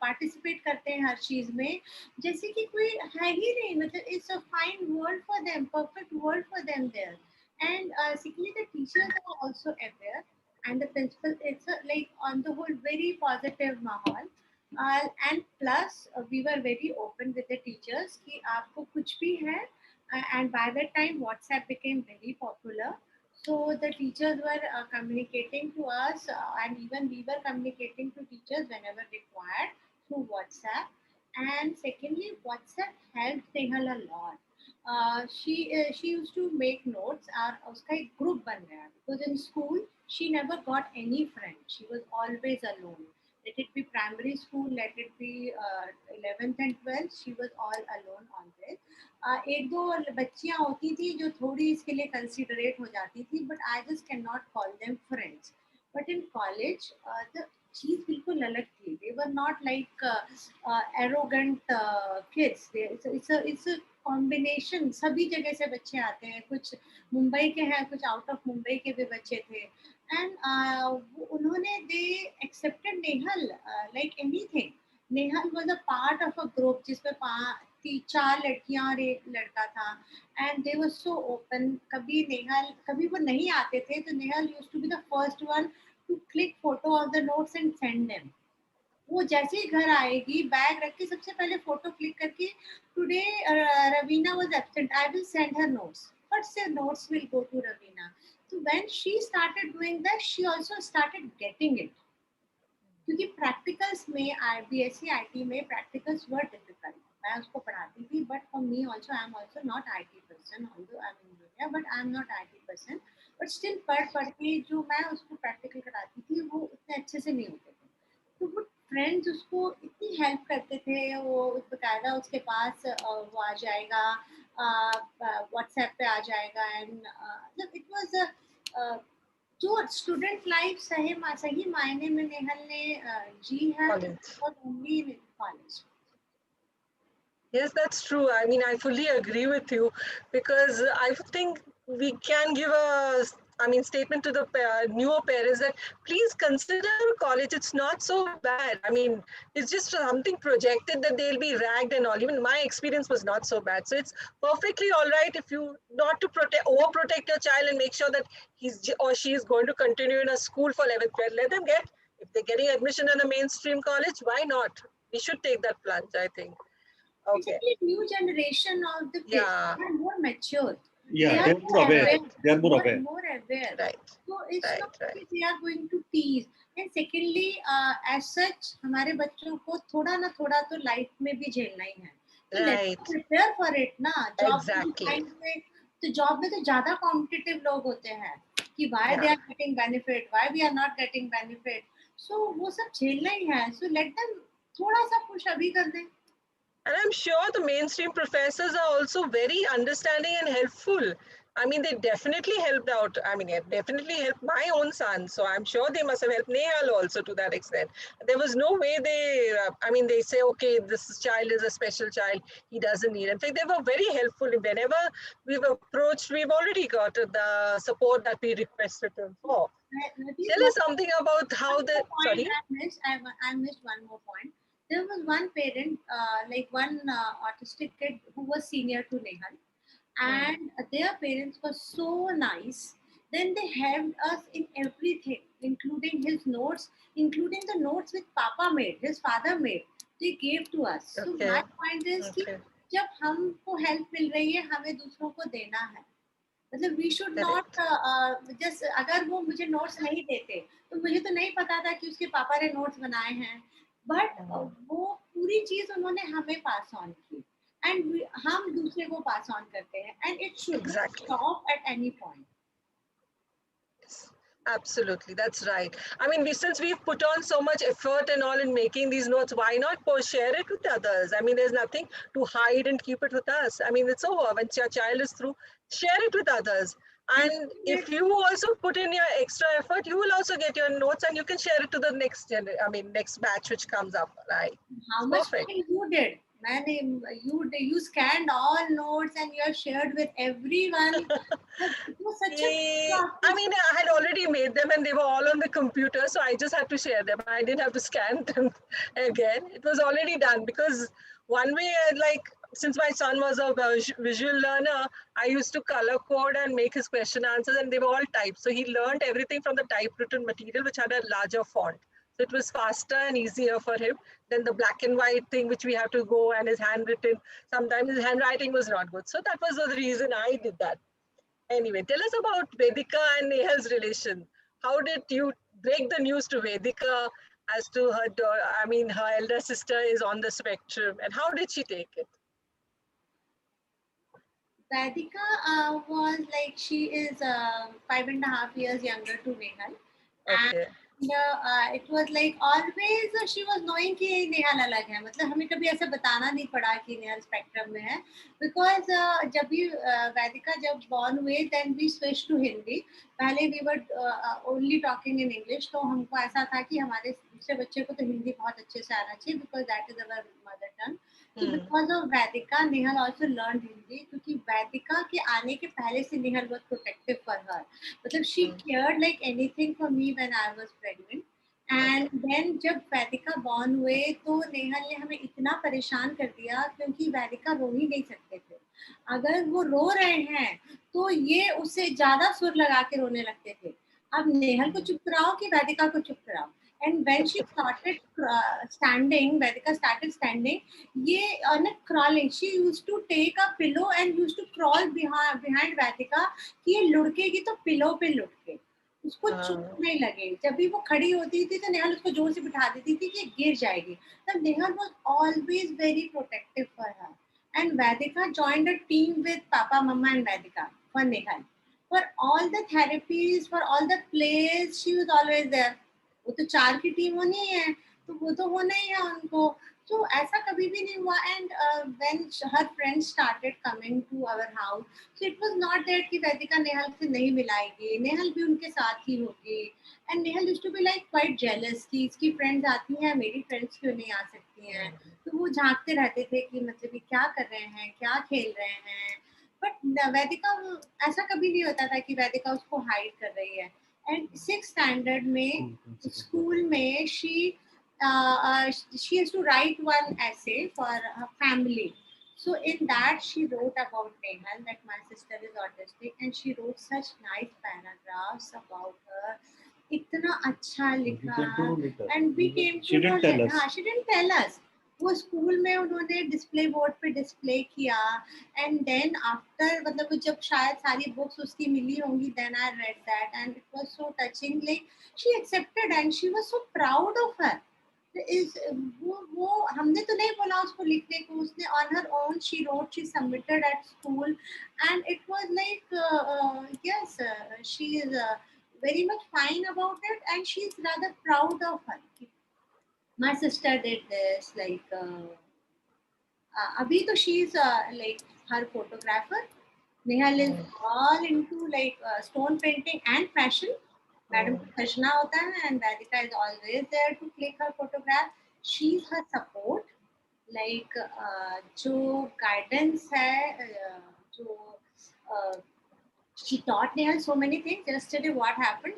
participate करते हैं हर चीज में, जैसे कि कोई है ही नहीं। मतलब it's a fine world for them, perfect world for them there. And secondly, the teachers are also aware, and the principal. It's like on the whole very positive mahal. And plus we were very open with the teachers कि आपको कुछ भी है. And by that time WhatsApp became very popular, so the teachers were communicating to us, and even we were communicating to teachers whenever required through WhatsApp. And secondly, WhatsApp helped Nehal a lot. She used to make notes, और उसका एक group बन गया, because in school she never got any friend. She was always alone. let it be primary school, let it be 11th and 12th, she was all alone on this. एक दो बच्चियां होती थी जो थोड़ी इसके लिए कंसिडरेट हो जाती थी, but I just can not call them friends. But in college the चीज बिल्कुल अलग थी. They were not like arrogant kids. It's combination. सभी जगह से बच्चे आते हैं, कुछ मुंबई के हैं, कुछ आउट ऑफ मुंबई के भी बच्चे थे. एंड उन्होंने they accepted Nehal like anything. Nehal was a part of a group जिसमें चार लड़कियां और एक लड़का था. And they were so open. कभी नेहल, कभी वो नहीं आते थे तो Nehal used to be the first one to click photo of the notes and send them. वो जैसे ही घर आएगी बैग रख के सबसे पहले फोटो क्लिक करके, today Raveena was absent, I will send her notes. First से notes will go to Raveena. So when she started doing that, she also started getting it. क्योंकि प्रैक्टिकल्स में बीएससी आईटी में प्रैक्टिकल्स वर difficult. मैं उसको पढ़ाती थी, but for me also, I am also not IT person, although I am engineer, but I am not IT person. But still पढ़ पढ़ के जो मैं उसको प्रैक्टिकल कराती थी वो उतने अच्छे से नहीं होते थे. तो वो फ्रेंड्स उसको इतनी हेल्प करते थे. वो बकायदा उसके पास वो आ जाएगा, व्हाट्सएप पे आ जाएगा. एंड इट वाज जो स्टूडेंट लाइफ सही मायने में नेहल ने जी है, College. और only in college. Yes, that's true. I mean, I fully agree with you because I think we can give a, I mean, statement to the newer parents that please consider college. It's not so bad. I mean, it's just something projected that they'll be ragged and all. Even my experience was not so bad. So it's perfectly all right if you not to overprotect your child and make sure that he's or she is going to continue in a school for 11th grade. Let them get, if they're getting admission in a mainstream college, why not? We should take that plunge, I think. Okay. Actually, new generation of the kids Yeah. are more mature. Yeah, They they're more aware. Right. They're more aware. more aware. Right. So it's Right. not Right. that they are going to tease. And secondly, as such, हमारे बच्चों को थोड़ा ना थोड़ा तो life में भी झेलना ही है. तो Right. let's prepare for it ना. Job Exactly. में तो जॉब में तो ज्यादा कॉम्पिटिटिव लोग होते हैं कि why they Yeah. are getting benefit, why we are not getting benefit. So वो सब झेलना ही है. So let them थोड़ा सा push अभी कर दें. And I'm sure the mainstream professors are also very understanding and helpful. I mean, they definitely helped out. I mean, it definitely helped my own son. So I'm sure they must have helped Nehal also to that extent. There was no way they, I mean, they say, okay, this child is a special child. He doesn't need. In fact, they were very helpful. Whenever we've approached, we've already got the support that we requested them for. Tell us something about how the, sorry? I missed one more point. There was one parent, like one autistic kid who was senior to Nehal, and their parents were so nice. Then they helped us in everything, including his notes, including the notes which Papa made, his father made. They gave to us. So Okay. my point is कि Okay. जब हमको help मिल रही है, हमें दूसरों को देना है. मतलब we should Correct. Not just, अगर वो मुझे नोट्स नहीं देते तो मुझे तो नहीं पता था कि उसके पापा ने नोट्स बनाए हैं. बट वो पूरी चीज उन्होंने हमें पास ऑन की, एंड हम दूसरे को पास ऑन करते हैं. And it should Exactly. Stop at any point. Absolutely, that's right. I mean, since we've put on so much effort and all in making these notes, why not share it with others? I mean, there's nothing to hide and keep it with us. I mean, it's over. Once your child is through, share it with others. And if you also put in your extra effort, you will also get your notes and you can share it to the next next batch which comes up, right? How It's much perfect. time you did? Man, you scanned all notes and you have shared with everyone. It was such a I mean, I had already made them and they were all on the computer, so I just had to share them. I didn't have to scan them again. It was already done because one way, like, since my son was a visual learner, I used to color code and make his question answers, and they were all typed. So he learned everything from the typewritten material, which had a larger font. So it was faster and easier for him than the black and white thing, which we have to go and his handwritten. Sometimes his handwriting was not good. So that was the reason I did that. Anyway, tell us about Vaidicka and Nehal's relation. How did you break the news to Vaidicka as to her, I mean, her elder sister is on the spectrum, and how did she take it? Vaidicka was like, she is 5.5 years younger to Nehal. Okay. it was like always she was knowing कि नेहाल अलग है, मतलब हमें कभी ऐसा बताना नहीं पड़ा कि नेहाल स्पेक्ट्रम में है, because जब भी वैदिका जब born हुए then we switched to Hindi. पहले we were only talking in English, तो हमको ऐसा था कि हमारे दूसरे बच्चे को तो हिंदी बहुत अच्छे से आना चाहिए because that is our mother tongue. So because of Vaidicka, Nehal also learned Hindi क्योंकि Vaidicka के आने के पहले से Nehal was protective for her. मतलब she cared like anything for me when I was pregnant. And then जब Vaidika born हुए तो नेहल ने हमें इतना परेशान कर दिया क्योंकि वैदिका रो ही नहीं सकते थे. अगर वो रो रहे हैं तो ये उससे ज्यादा सुर लगा के रोने लगते थे. अब नेहल को चुप कराओ कि वैदिका को चुप कराओ. And when she started standing, Vaidicka started standing. ये crawling. She used to take a pillow and used to crawl behind Vaidicka कि ये लुढ़केगी तो पिलो पे लुढ़के. उसको चोट नहीं लगे. जब भी वो खड़ी होती थी तो नेहल उसको जोर से बिठा देती थी कि गिर जाएगी. तब Nehal was always very protective for her. And Vaidicka joined a team with Papa, Mama and Vaidicka for Nehal. For all the therapies, for all the plays, she was always there. वो तो 4 की टीम होनी है तो वो तो होना ही है उनको. तो ऐसा कभी भी नहीं हुआ. And when her friends started coming to our house so it was not that कि वैदिका नेहल से नहीं मिलाएगी, नेहल भी उनके साथ ही होगी. And Nehal used to be like quite jealous कि इसकी फ्रेंड्स आती हैं, मेरी फ्रेंड्स क्यों नहीं आ सकती हैं. तो वो झांकते रहते थे कि मतलब ये क्या कर रहे हैं, क्या खेल रहे हैं. बट वैदिका ऐसा कभी नहीं होता था कि वैदिका उसको हाइड कर रही है. एंड 6th स्टैंडर्ड में स्कूल में she has to write one essay for her family. So in that she wrote about Nehal, that my sister is autistic, and she wrote such nice paragraphs about her. इतना अच्छा लिखा. And we came to know that हाँ, she didn't tell us. वो school में उन्होंने display board पे display किया. And then after मतलब जब शायद सारी बुक्स उसकी मिली होंगी then I read that and it was so touching. Like she accepted and she was so proud of her. Is वो हमने तो नहीं बोला उसको लिखने को. उसने on her own she wrote, she submitted at school and it was like yes she is very much fine about it and she's rather proud of her. My sister did this like abhi to she's like her photographer. Nehal is all into like stone painting and fashion. Madam को सजना होता है and Vaidicka is always there to click her photograph. She's her support. Like जो guidance है जो she taught Nehal so many things. Yesterday what happened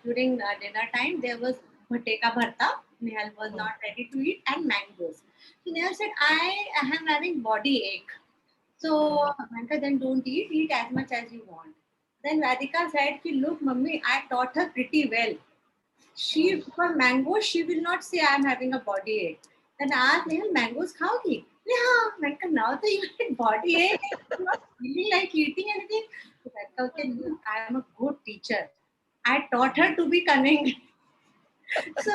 during dinner time there was bhateka bharta. Nehal was not ready to eat and mangoes. So Nehal said, I am having body ache. So Vanka, then don't eat as much as you want. Then Vaidicka said, look mummy, I taught her pretty well. She for mangoes she will not say I am having a body ache. Then I asked Nehal, mangoes खाओगी? Yeah, Vanka, now that you had body ache, you're not feeling like eating anything. So Vanka said, look, I am a good teacher. I taught her to be cunning. So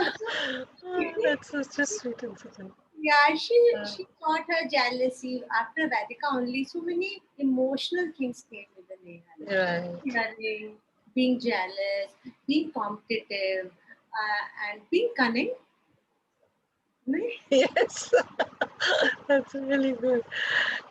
that's such a sweet incident. yeah, she taught her jealousy. After Vaidicka only, so many emotional things came with the Nehal. Right. Running, being jealous, being competitive, and being cunning. Yes, that's really good.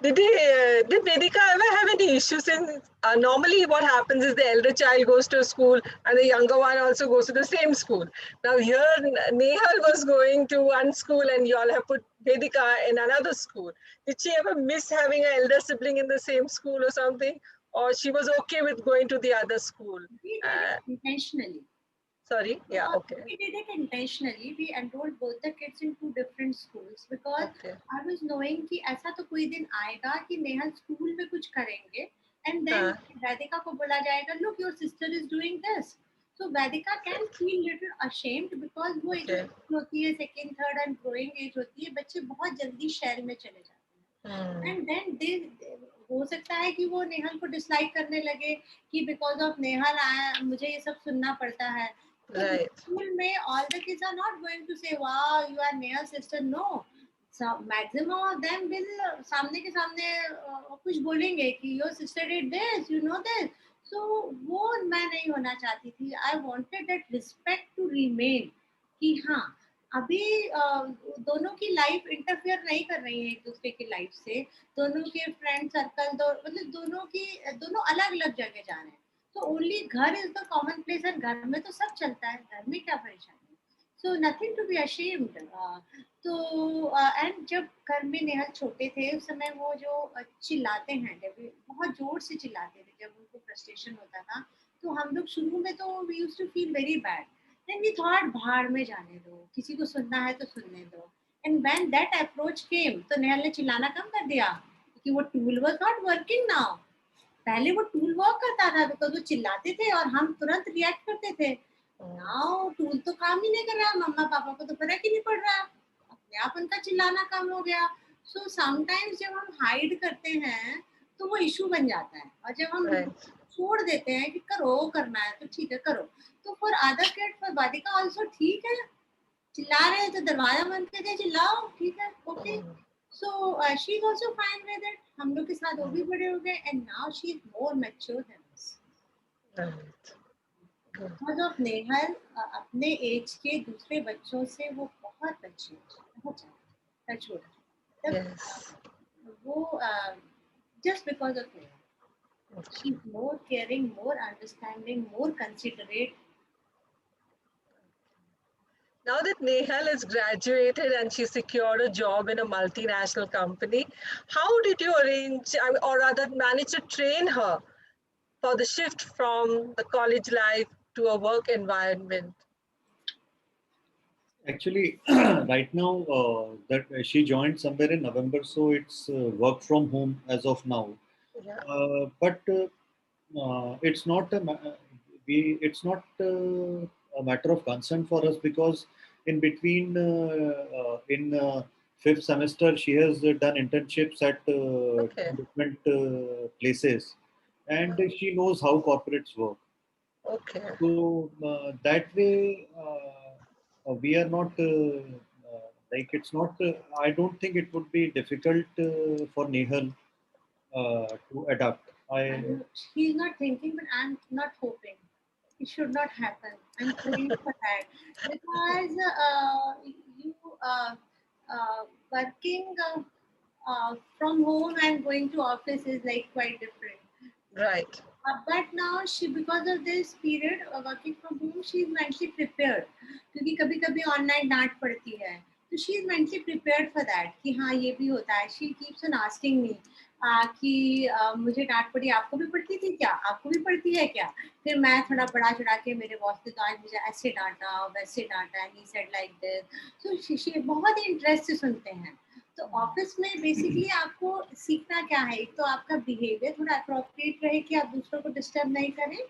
Did Vaidicka ever have any issues in? Normally, what happens is the elder child goes to a school and the younger one also goes to the same school. Now here, Nehal was going to one school and you all have put Vaidicka in another school. Did she ever miss having an elder sibling in the same school or something? Or she was okay with going to the other school? We did it intentionally. Sorry? Yeah, okay. We did it intentionally. We enrolled both the kids in 2 different schools because I was knowing कि ऐसा तो कोई दिन आएगा कि Nehal school में कुछ करेंगे and then Vaidicka को बोला जाएगा, look, your sister is doing this. So Vaidicka can feel little ashamed because वो एक होती है second, third and growing age होती है, बच्चे बहुत जल्दी shell में चले जाते हैं. And then they हो सकता है कि वो नेहल को डिसलाइक करने लगे कि बिकॉज ऑफ नेहल मुझे ये सब सुनना पड़ता है. School में all the kids are not going to say, wow, you are Nehal's sister. No. So maximum of them will सामने के सामने कुछ बोलेंगे कि your sister did this, you know this. सो वो मैं नहीं होना चाहती थी. I wanted that respect to remain कि हाँ अभी दोनों की लाइफ इंटरफेयर नहीं कर रही है एक दूसरे की लाइफ से. दोनों के फ्रेंड सर्कल मतलब दोनों अलग अलग जगह जा रहे हैं. तो ओनली घर is the common place and घर में तो सब चलता है. घर में क्या परेशानी. So nothing to be ashamed. तो एंड जब घर में नेहल छोटे थे उस समय वो जो चिल्लाते हैं जब बहुत जोर से चिल्लाते थे जब उनको फ्रस्ट्रेशन होता था. तो हम लोग शुरू में तो we used to feel very bad. Then we thought भाड़ में जाने दो किसी को सुनना है तो सुनने दो. एंड व्हेन दैट अप्रोच केम तो नेहल ने चिल्लाना कम कर दिया क्योंकि वो tool was not working now. पहले वो टूल वर्क करता था बिकॉज वो चिल्लाते थे और हम तुरंत रिएक्ट करते थे. नाउ टूल तो काम ही नहीं कर रहा. मम्मा पापा को तो फर्क ही नहीं पड़ रहा. अपने आप उनका चिल्लाना कम हो गया. सो समटाइम्स जब हम हाइड करते हैं तो वो इशू बन जाता है. और जब हम Right. छोड़ देते हैं कि करो करना है तो ठीक है करो. तो for other kid for Vadika also ठीक है. चिल्ला रहे हैं तो दरवाजा बंद करके चिल्लाओ ठीक है okay. So she is also fine with it. हम लोग के साथ वो भी बड़े हो गए and now she is more mature than us. Right. Good. Because of Nehal अपने एज के दूसरे बच्चों से वो बहुत अच्छी है. बहुत ज्यादा टच हो रहा है. Yes. वो just because of me. Okay. She's more caring, more understanding, more considerate. Now that Nehal has graduated and she secured a job in a multinational company, how did you arrange, or rather manage to train her for the shift from the college life to a work environment? Actually, right now that she joined somewhere in November, so it's work from home as of now. Yeah. But it's not it's not a matter of concern for us because in between in fifth semester she has done internships at Okay. different places, and she knows how corporates work. Okay. So that way, we are not like it's not. I don't think it would be difficult for Nehal to adapt. I She's not thinking, but I'm not hoping. It should not happen. I'm praying for that because you working from home and going to office is like quite different. Right. But now she because of this period working from home she is mentally prepared क्योंकि कभी कभी online डांट पड़ती है. तो she is mentally prepared for that कि हाँ ये भी होता है. She keeps on asking me कि मुझे डांट पड़ी आपको भी पड़ती थी क्या आपको भी पड़ती है क्या. फिर मैं थोड़ा बड़ा चढ़ा के मेरे बॉस ने तो आज मुझे ऐसे डांटा वैसे डांटा he said like this. So she बहुत ही इंटरेस्ट से सुनते हैं. तो ऑफिस में बेसिकली आपको सीखना क्या है. एक तो आपका बिहेवियर थोड़ा अप्रोप्रिएट रहे कि आप दूसरों को डिस्टर्ब नहीं करें.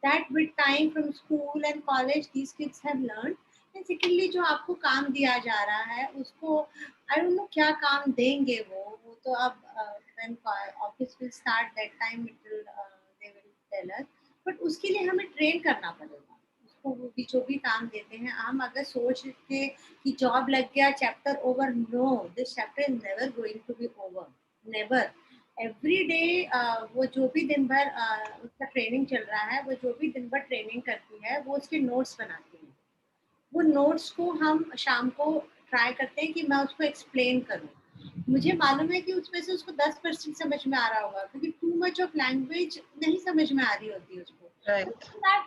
That with time from school and college these kids have learn. And secondly जो आपको काम दिया जा रहा है उसको आई डोंट नो क्या काम देंगे वो तो अब when office will start that time it will they will tell us. But उसके लिए हमें ट्रेन करना पड़ेगा. उसको वो भी जो भी काम देते हैं हम अगर सोच के कि जॉब लग गया chapter over. No this chapter is never going to be over. Never. Every day वो जो भी दिन भर उसका ट्रेनिंग चल रहा है वो जो भी दिन भर ट्रेनिंग करती है वो उसके नोट्स बनाती है. वो नोट्स को हम शाम को ट्राई करते हैं कि मैं उसको एक्सप्लेन करूं. मुझे मालूम है कि उसमें से उसको 10% समझ में आ रहा होगा क्योंकि टू मच ऑफ लैंग्वेज नहीं समझ में आ रही होती है उसको. Right.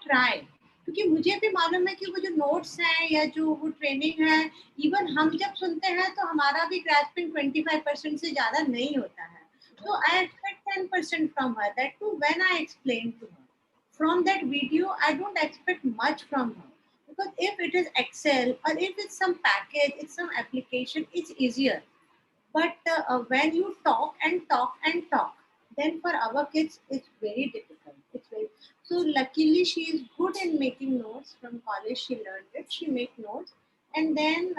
ट्राई क्योंकि मुझे भी मालूम है कि वो जो नोट्स हैं या जो वो ट्रेनिंग है इवन हम जब सुनते हैं तो हमारा भी ग्रास्पिंग 25% से ज्यादा नहीं होता है. तो I expect 10% from her. That too when I explain to her from that video I don't expect much from her because if it is excel or if it's some package it's some application it's easier. But when you talk and talk and talk then for our kids it's very difficult. It's very. So luckily she is good in making notes. From college she learned it. She make notes and then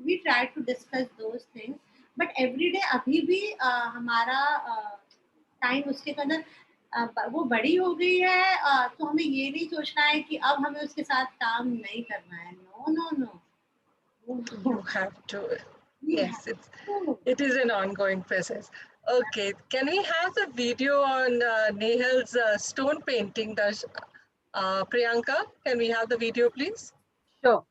we try to discuss those things. But every day अभी भी हमारा time उसके अंदर वो बड़ी हो गई है तो हमें ये नहीं सोचना है कि अब हमें उसके साथ काम नहीं करना है. No no no. You have to. We Yes, have to. it is an ongoing process. Okay, can we have the video on Nehal's stone painting? Does Priyanka, can we have the video, please? Sure.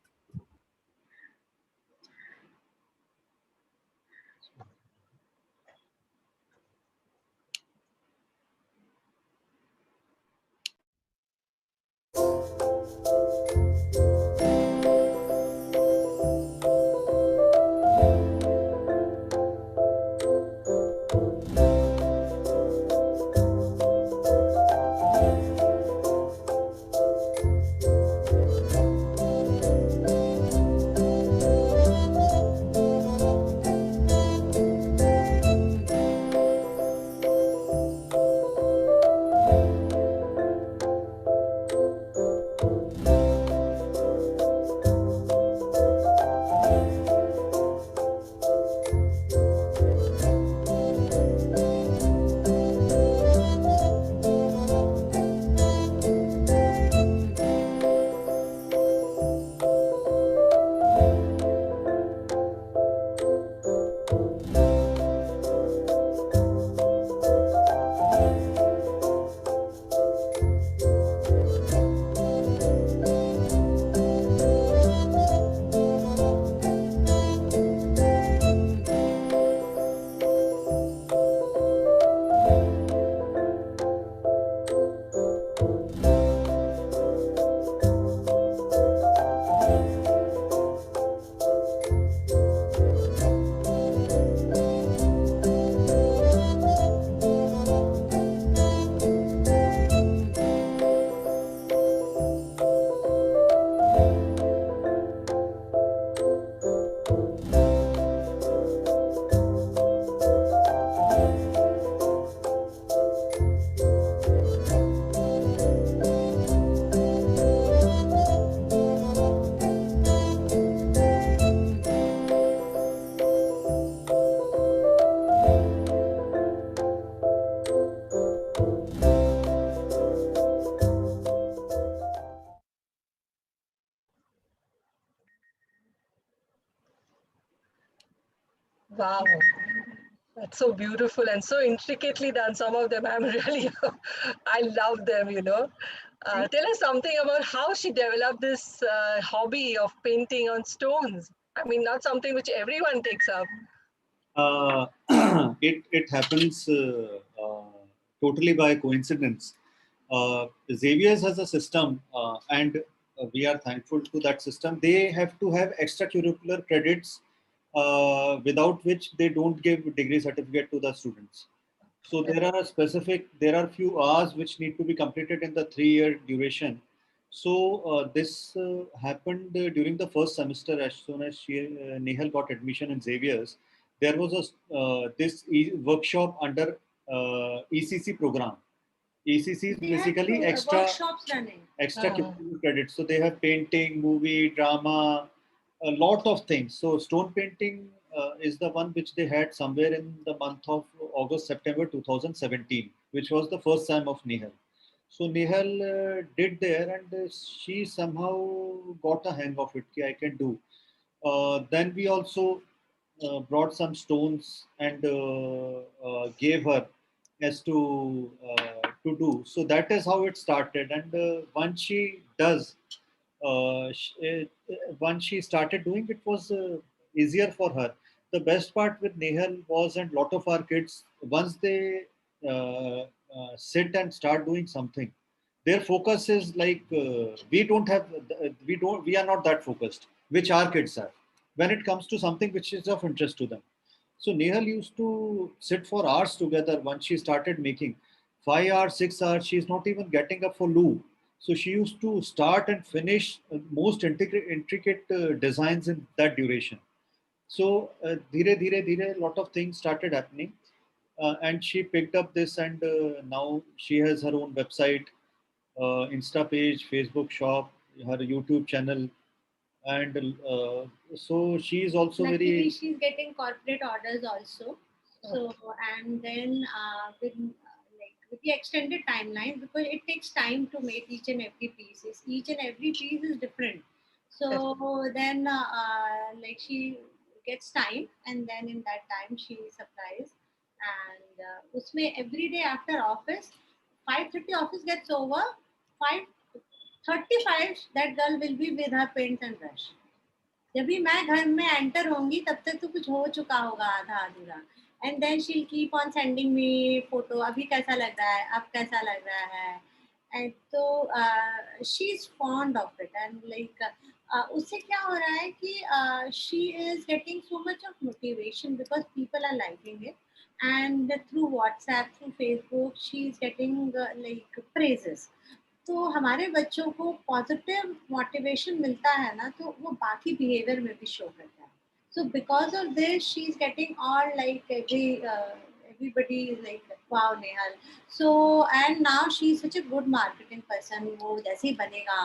Wow, that's so beautiful and so intricately done. Some of them I'm really, I love them, you know. Tell us something about how she developed this hobby of painting on stones. I mean, not something which everyone takes up. Uh, it happens totally by coincidence. Xavier's has a system, and we are thankful to that system. They have to have extracurricular credits, without which they don't give degree certificate to the students. So there are few hours which need to be completed in the 3 year duration. So this happened during the first semester. As soon as Nehal got admission in Xavier's, there was a workshop under ECC program. ECC is They had basically workshops running. extra credits. So they have painting, movie, drama, a lot of things. So stone painting is the one which they had somewhere in the month of August, September 2017, which was the first time of Nehal. So Nehal did there, and she somehow got a hang of it. Ki I can do. Then we also brought some stones and gave her as to do. So that is how it started. And once she does, once she started doing, it was easier for her. The best part with Nehal was, and lot of our kids, once they sit and start doing something, their focus is like we are not that focused, which our kids are when it comes to something which is of interest to them. So Nehal used to sit for hours together. Once she started making 5 hours, 6 hours, she's not even getting up for loo. So she used to start and finish most intricate designs in that duration. So dhire dhire dhire, lot of things started happening, and she picked up this, and now she has her own website, Insta page, Facebook shop, her YouTube channel, and so she is also Luckily, very. she's getting corporate orders also. So, and then with the extended timeline, because it takes time to make each and every piece. Each and every piece is different. So then, like she gets time, and then in that time she supplies, and उसमें every day after office 5:30 office gets over, 5:35 that girl will be with her paints and brush. जब भी मैं घर में enter होंगी तब तक तो कुछ हो चुका होगा आधा अधूरा. And then she will keep on sending me photo, अभी कैसा लग रहा है, अब कैसा लग रहा है. एंड तो she is fond of it. And like उससे क्या हो रहा है कि she is getting so much of motivation because people are liking it. And through WhatsApp, through Facebook, she is getting like praises. तो हमारे बच्चों को पॉजिटिव मोटिवेशन मिलता है ना, तो वो बाकी बिहेवियर में भी शो करता है. So because of this she is getting all like everybody is like wow Nehal. So and now she is such a good marketing person. वो जैसे ही बनेगा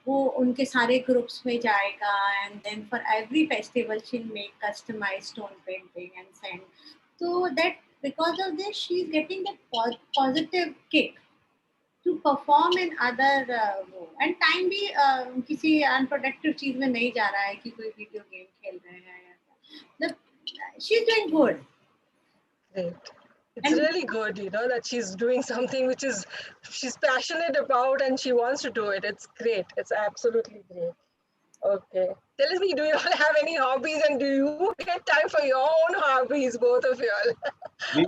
वो उनके सारे ग्रुप्स में जाएगा and then for every festival she'll make customized stone painting and send. So that because of this she is getting that positive kick to perform in other वो. And time भी किसी unproductive चीज में नहीं जा रहा है कि कोई वीडियो गेम खेल रहे हैं या मतलब she is doing good. Great. It's And really good, that she's doing something which is she's passionate about and she wants to do it. It's great. It's absolutely great. Okay. Tell me, do you all have any hobbies and do you get time for your own hobbies, both of you all? We,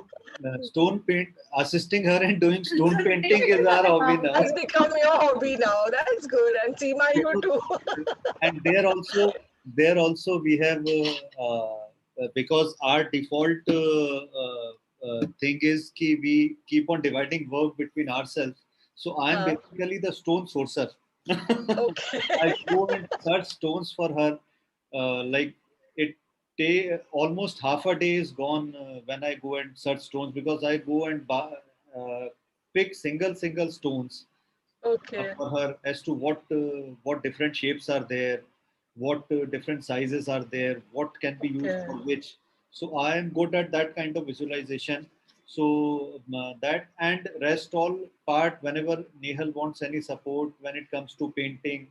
stone paint, assisting her in doing stone painting is our hobby now. That's become your hobby now. That's good. And Seema, you too. And there also we have because our default thing is ki we keep on dividing work between ourselves. So I am basically the stone sourcer. Okay. I go and search stones for her. Like it almost half a day is gone when I go and search stones, because I go and pick single stones Okay. for her as to what different shapes are there, what different sizes are there, what can be used Okay. for which. So I am good at that kind of visualization. So that and rest all part, whenever Nehal wants any support when it comes to painting,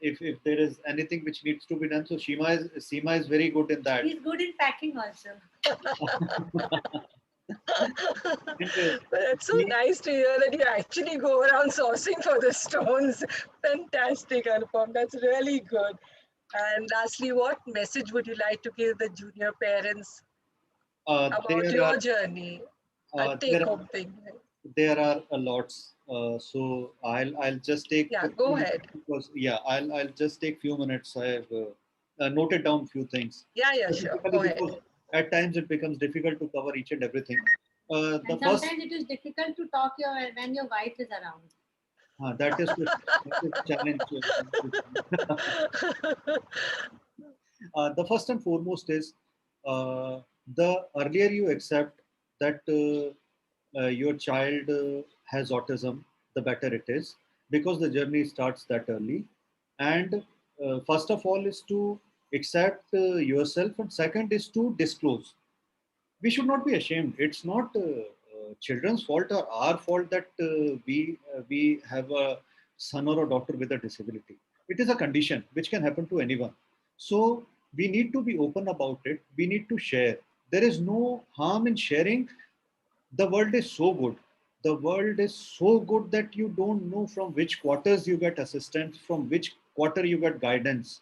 if there is anything which needs to be done, so Seema is very good in that. he's good in packing also. And, That's so she- nice to hear that you actually go around sourcing for the stones. Fantastic, Anupam. That's really good. And lastly, what message would you like to give the junior parents about there are your journey? A uh, there take-home thing. there are a lots. So I'll just take Yeah, a go few ahead. minutes, because I'll just take few minutes. I have noted down few things. Yeah, sure. Specifically Go ahead. because at times it becomes difficult to cover each and everything. The And first sometimes it is difficult to talk when your wife is around. that is challenge. The first and foremost is the earlier you accept that your child has autism, the better it is, because the journey starts that early. And first of all is to accept yourself, and second is to disclose. We should not be ashamed. It's not children's fault or our fault that we have a son or a daughter with a disability. It is a condition which can happen to anyone. So we need to be open about it. We need to share. There is no harm in sharing. The world is so good. The world is so good that you don't know from which quarters you get assistance, from which quarter you get guidance.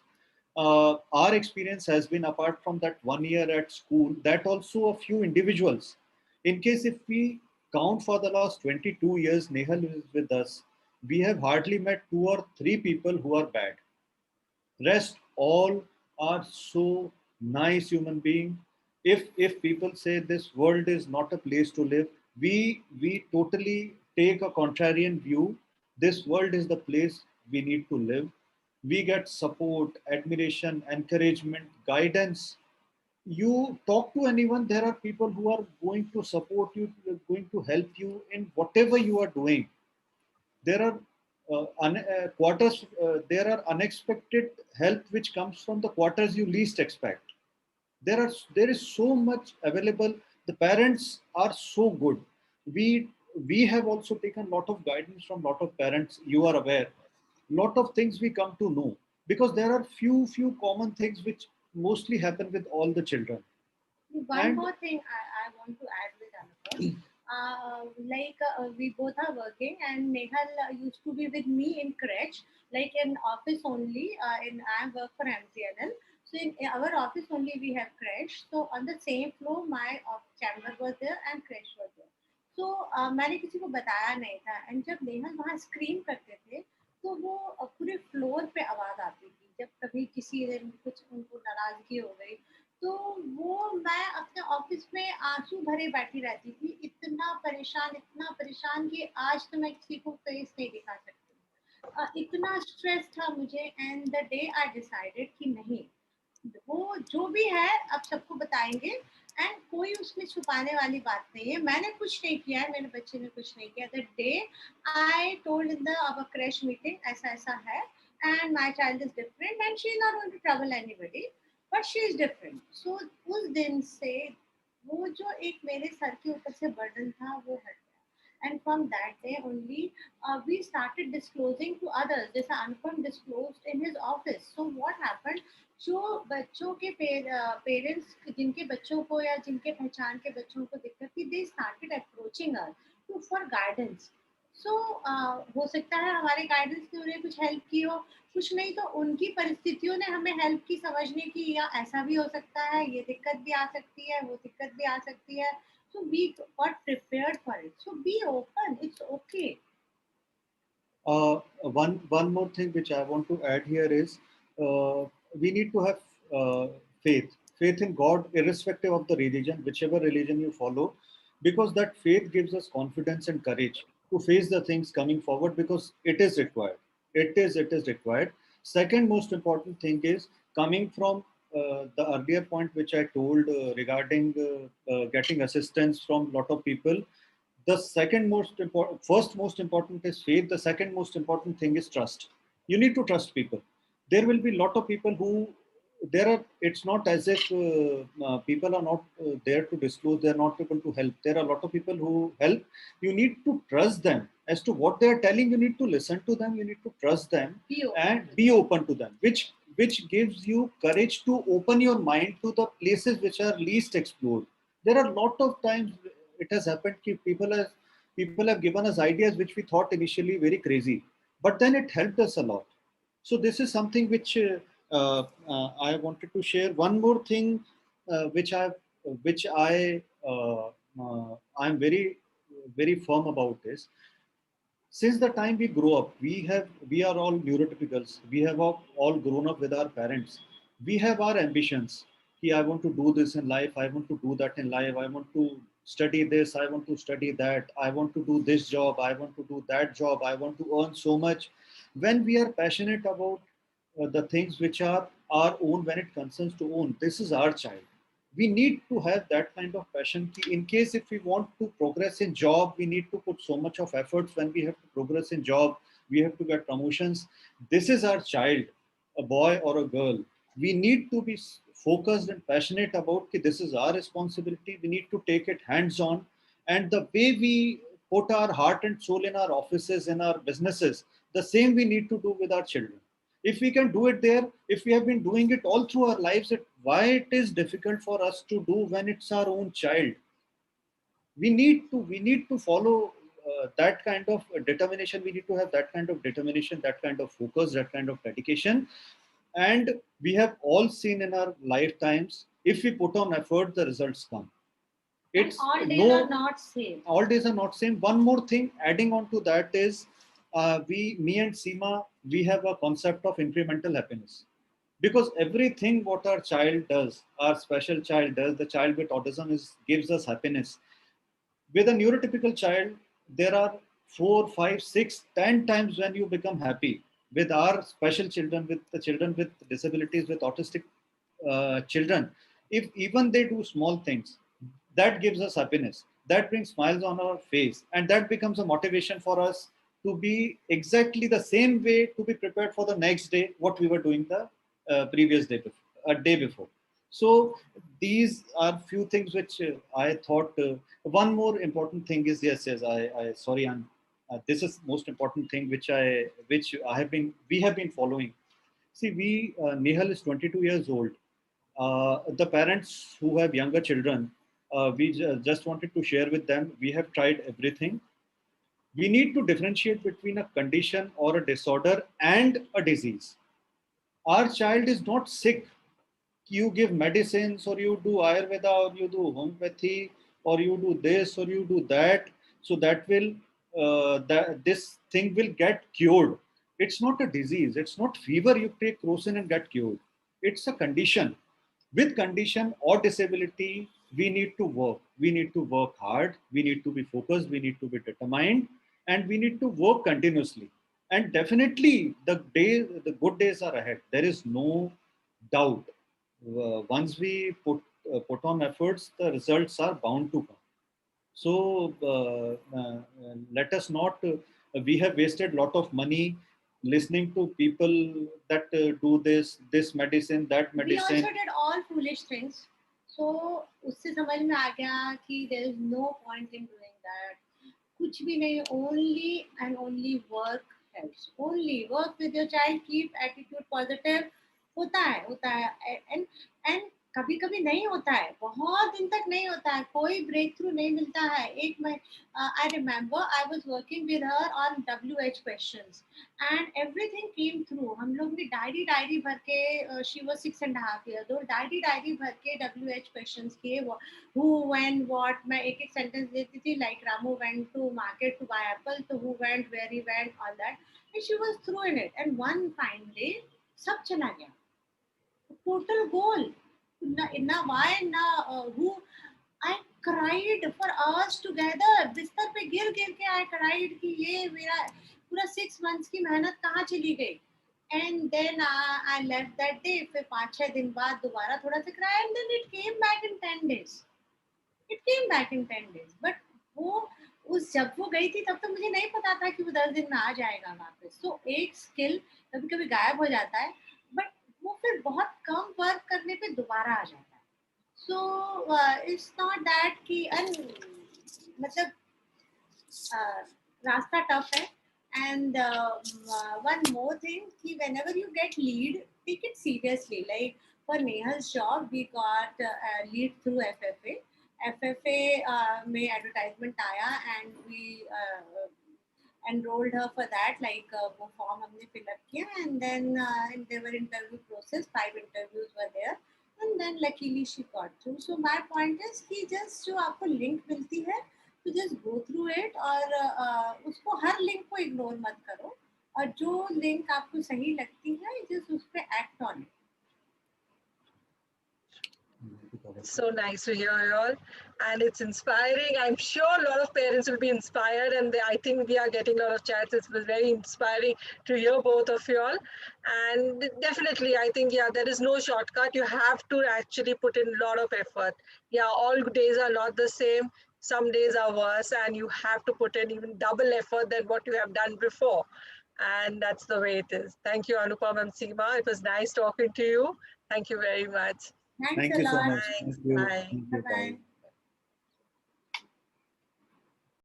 Our experience has been, apart from that 1 year at school, that also a few individuals. In case if we count for the last 22 years, Nehal is with us, we have hardly met two or three people who are bad. Rest all are so nice human being. If people say this world is not a place to live, we totally take a contrarian view. This world is the place we need to live. We get support, admiration, encouragement, guidance. You talk to anyone, there are people who are going to support you, going to help you in whatever you are doing. There are quarters, there are unexpected help which comes from the quarters you least expect. There is so much available. The parents are so good. We we have also taken a lot of guidance from lot of parents. You are aware, lot of things we come to know, because there are few common things which mostly happen with all the children. One And more thing I want to add with Anupam. we both are working, and Nehal used to be with me in crèche, like in office only. In I work for MCNL, so in our office only we have crèche. So on the same floor, my chamber was there and crèche was there. So मैंने किसी को बताया नहीं था, and जब नेहल वहाँ screen करते थे तो वो पूरे फ्लोर पे आवाज आती थी, जब कभी किसी दिन कुछ उनको नाराजगी हो गई तो वो मैं अपने ऑफिस में आंसू भरे बैठी रहती थी, इतना परेशान कि आज तो मैं किसी को फेस नहीं दिखा सकती। इतना स्ट्रेस था मुझे, and the day I decided कि नहीं, वो जो भी है अब सबको बताएंगे, एंड कोई उसमें छुपाने वाली बात नहीं है। मैंने कुछ नहीं किया है, मेरे बच्चे ने कुछ नहीं किया। The day I told in the our crash meeting ऐसा ऐसा है, and my child is different and she is not going to trouble anybody, but she is different. So उस दिन से वो जो एक मेरे सर के ऊपर से बर्डन था वो हट गया, and from that day only we started disclosing to others, जैसा अनुपम disclosed in his office. So what happened, जो बच्चों के पेरेंट्स जिनके बच्चों को या जिनके पहचान के बच्चों को दिक्कत थी, they started approaching us to for guidance. So हो सकता है हमारे गाइडेंस ने उन्हें कुछ हेल्प की हो, कुछ नहीं तो उनकी परिस्थितियों ने हमें हेल्प की समझने की, या ऐसा भी हो सकता है, ये दिक्कत भी आ सकती है, वो दिक्कत भी आ सकती है। So we got prepared for it. So be open. It's okay. One more thing which I want to add here is we need to have faith in God, irrespective of the religion, whichever religion you follow, because that faith gives us confidence and courage to face the things coming forward, because it is required. It is required. Second most important thing is coming from the earlier point which I told regarding getting assistance from lot of people. The second most important, first most important is faith. The second most important thing is trust. You need to trust people. There will be a lot of people who there are, it's not as if people are not there to disclose, they're not able to help. There are a lot of people who help. You need to trust them as to what they're telling. You need to listen to them, you need to trust them and be open to them, which gives you courage to open your mind to the places which are least explored. There are a lot of times it has happened that people have given us ideas which we thought initially very crazy, but then it helped us a lot. So this is something which I wanted to share. One more thing which I'm very firm about is, since the time we grow up, we are all neurotypicals. We have all grown up with our parents. We have our ambitions. I want to do this in life. I want to do that in life. I want to study this. I want to study that. I want to do this job. I want to do that job. I want to earn so much. When we are passionate about the things which are our own, when it concerns to own, this is our child. We need to have that kind of passion. In case if we want to progress in job, we need to put so much of efforts. When we have to progress in job, we have to get promotions. This is our child, a boy or a girl. We need to be focused and passionate about that this is our responsibility. We need to take it hands on. And the way we put our heart and soul in our offices, in our businesses, the same we need to do with our children. If we can do it there, if we have been doing it all through our lives, why it is difficult for us to do when it's our own child? We need to follow that kind of determination. We need to have that kind of determination, that kind of focus, that kind of dedication. And we have all seen in our lifetimes, if we put on effort, the results come. It's and all days are not same. All days are not same. One more thing adding on to that is, me and Seema, we have a concept of incremental happiness, because everything what our child does, our special child does, the child with autism gives us happiness. With a neurotypical child, there are 4, 5, 6, 10 times when you become happy. With our special children, with the children with disabilities, with autistic children, if even they do small things, that gives us happiness. That brings smiles on our face, and that becomes a motivation for us to be exactly the same way, to be prepared for the next day, what we were doing the previous day before, a day before. So these are few things which I thought. One more important thing is, yes, I sorry, this is most important thing which we have been following. See, Nehal is 22 years old. The parents who have younger children, just wanted to share with them, we have tried everything. We need to differentiate between a condition or a disorder and a disease. Our child is not sick. You give medicines, or you do Ayurveda, or you do homeopathy, or you do this, or you do that, so that will that this thing will get cured. It's not a disease. It's not fever. You take crocin and get cured. It's a condition. With condition or disability, we need to work. We need to work hard. We need to be focused. We need to be determined, and we need to work continuously. And definitely, the good days are ahead. There is no doubt. Once we put on efforts, the results are bound to come. So let us not. We have wasted a lot of money listening to people that do this medicine, that We also medicine. did all foolish things. So उससे समझ में आ गया कि there is no point in doing that. कुछ भी नहीं, only and only work helps. Only work with your child, keep attitude positive. होता है and कभी कभी नहीं होता है, बहुत दिन तक नहीं होता है, कोई ब्रेक थ्रू नहीं मिलता है. एक मैं I remember I was working with her on WH questions and everything came through. हम लोग ने डायरी डायरी भर के, she was 6.5 years old, diary भर के WH क्वेश्चंस किए. हु व्हेन व्हाट, मैं एक एक सेंटेंस देती थी, like Ramu went to market to buy apple, तो who went, where he went, all that. And she was through in it and one fine day सब चला गया. Total goal. Why, who. I cried for hours together. बिस्तर पे गिर गिर के I cried कि ये मेरा पूरा 6 months की मेहनत कहाँ चली गई. And then I left that day. फिर 5-6 दिन बाद दोबारा थोड़ा सा cry, and then it came back in 10 days. It came back in 10 days. But वो उस जब वो गई थी तब तो मुझे नहीं पता था कि वो 10 दिन में आ जाएगा वापस. तो एक स्किल कभी कभी गायब हो जाता है, बट वो फिर बहुत कम वर्क करने पे दोबारा आ जाता है. सो इट्स नॉट दैट कि मतलब रास्ता टफ है. एंड वन मोर थिंग कि whenever you get lead, take it seriously. Like for Nehal's job, we got lead through FFA. FFA में advertisement आया and we enrolled her for that. Like वो form हमने fill up किया, and then there were interview process, 5 interviews were there, and then luckily she got through. So my point is कि just जो आपको link मिलती है, तो just go through it, और उसको हर लिंक को इग्नोर मत करो, और जो लिंक आपको सही लगती है just उस पे act on it. So nice to hear you all, and it's inspiring. I'm sure a lot of parents will be inspired, and I think we are getting a lot of chats. It was very inspiring to hear both of you all, and definitely I think, yeah, there is no shortcut. You have to actually put in a lot of effort. Yeah, all days are not the same. Some days are worse, and you have to put in even double effort than what you have done before, and that's the way it is. Thank you, Anupam and Seema. It was nice talking to you. Thank you very much. Thanks Thank a you so lot. much. Thanks. Thank you. Bye. Thank you. Bye bye. Bye.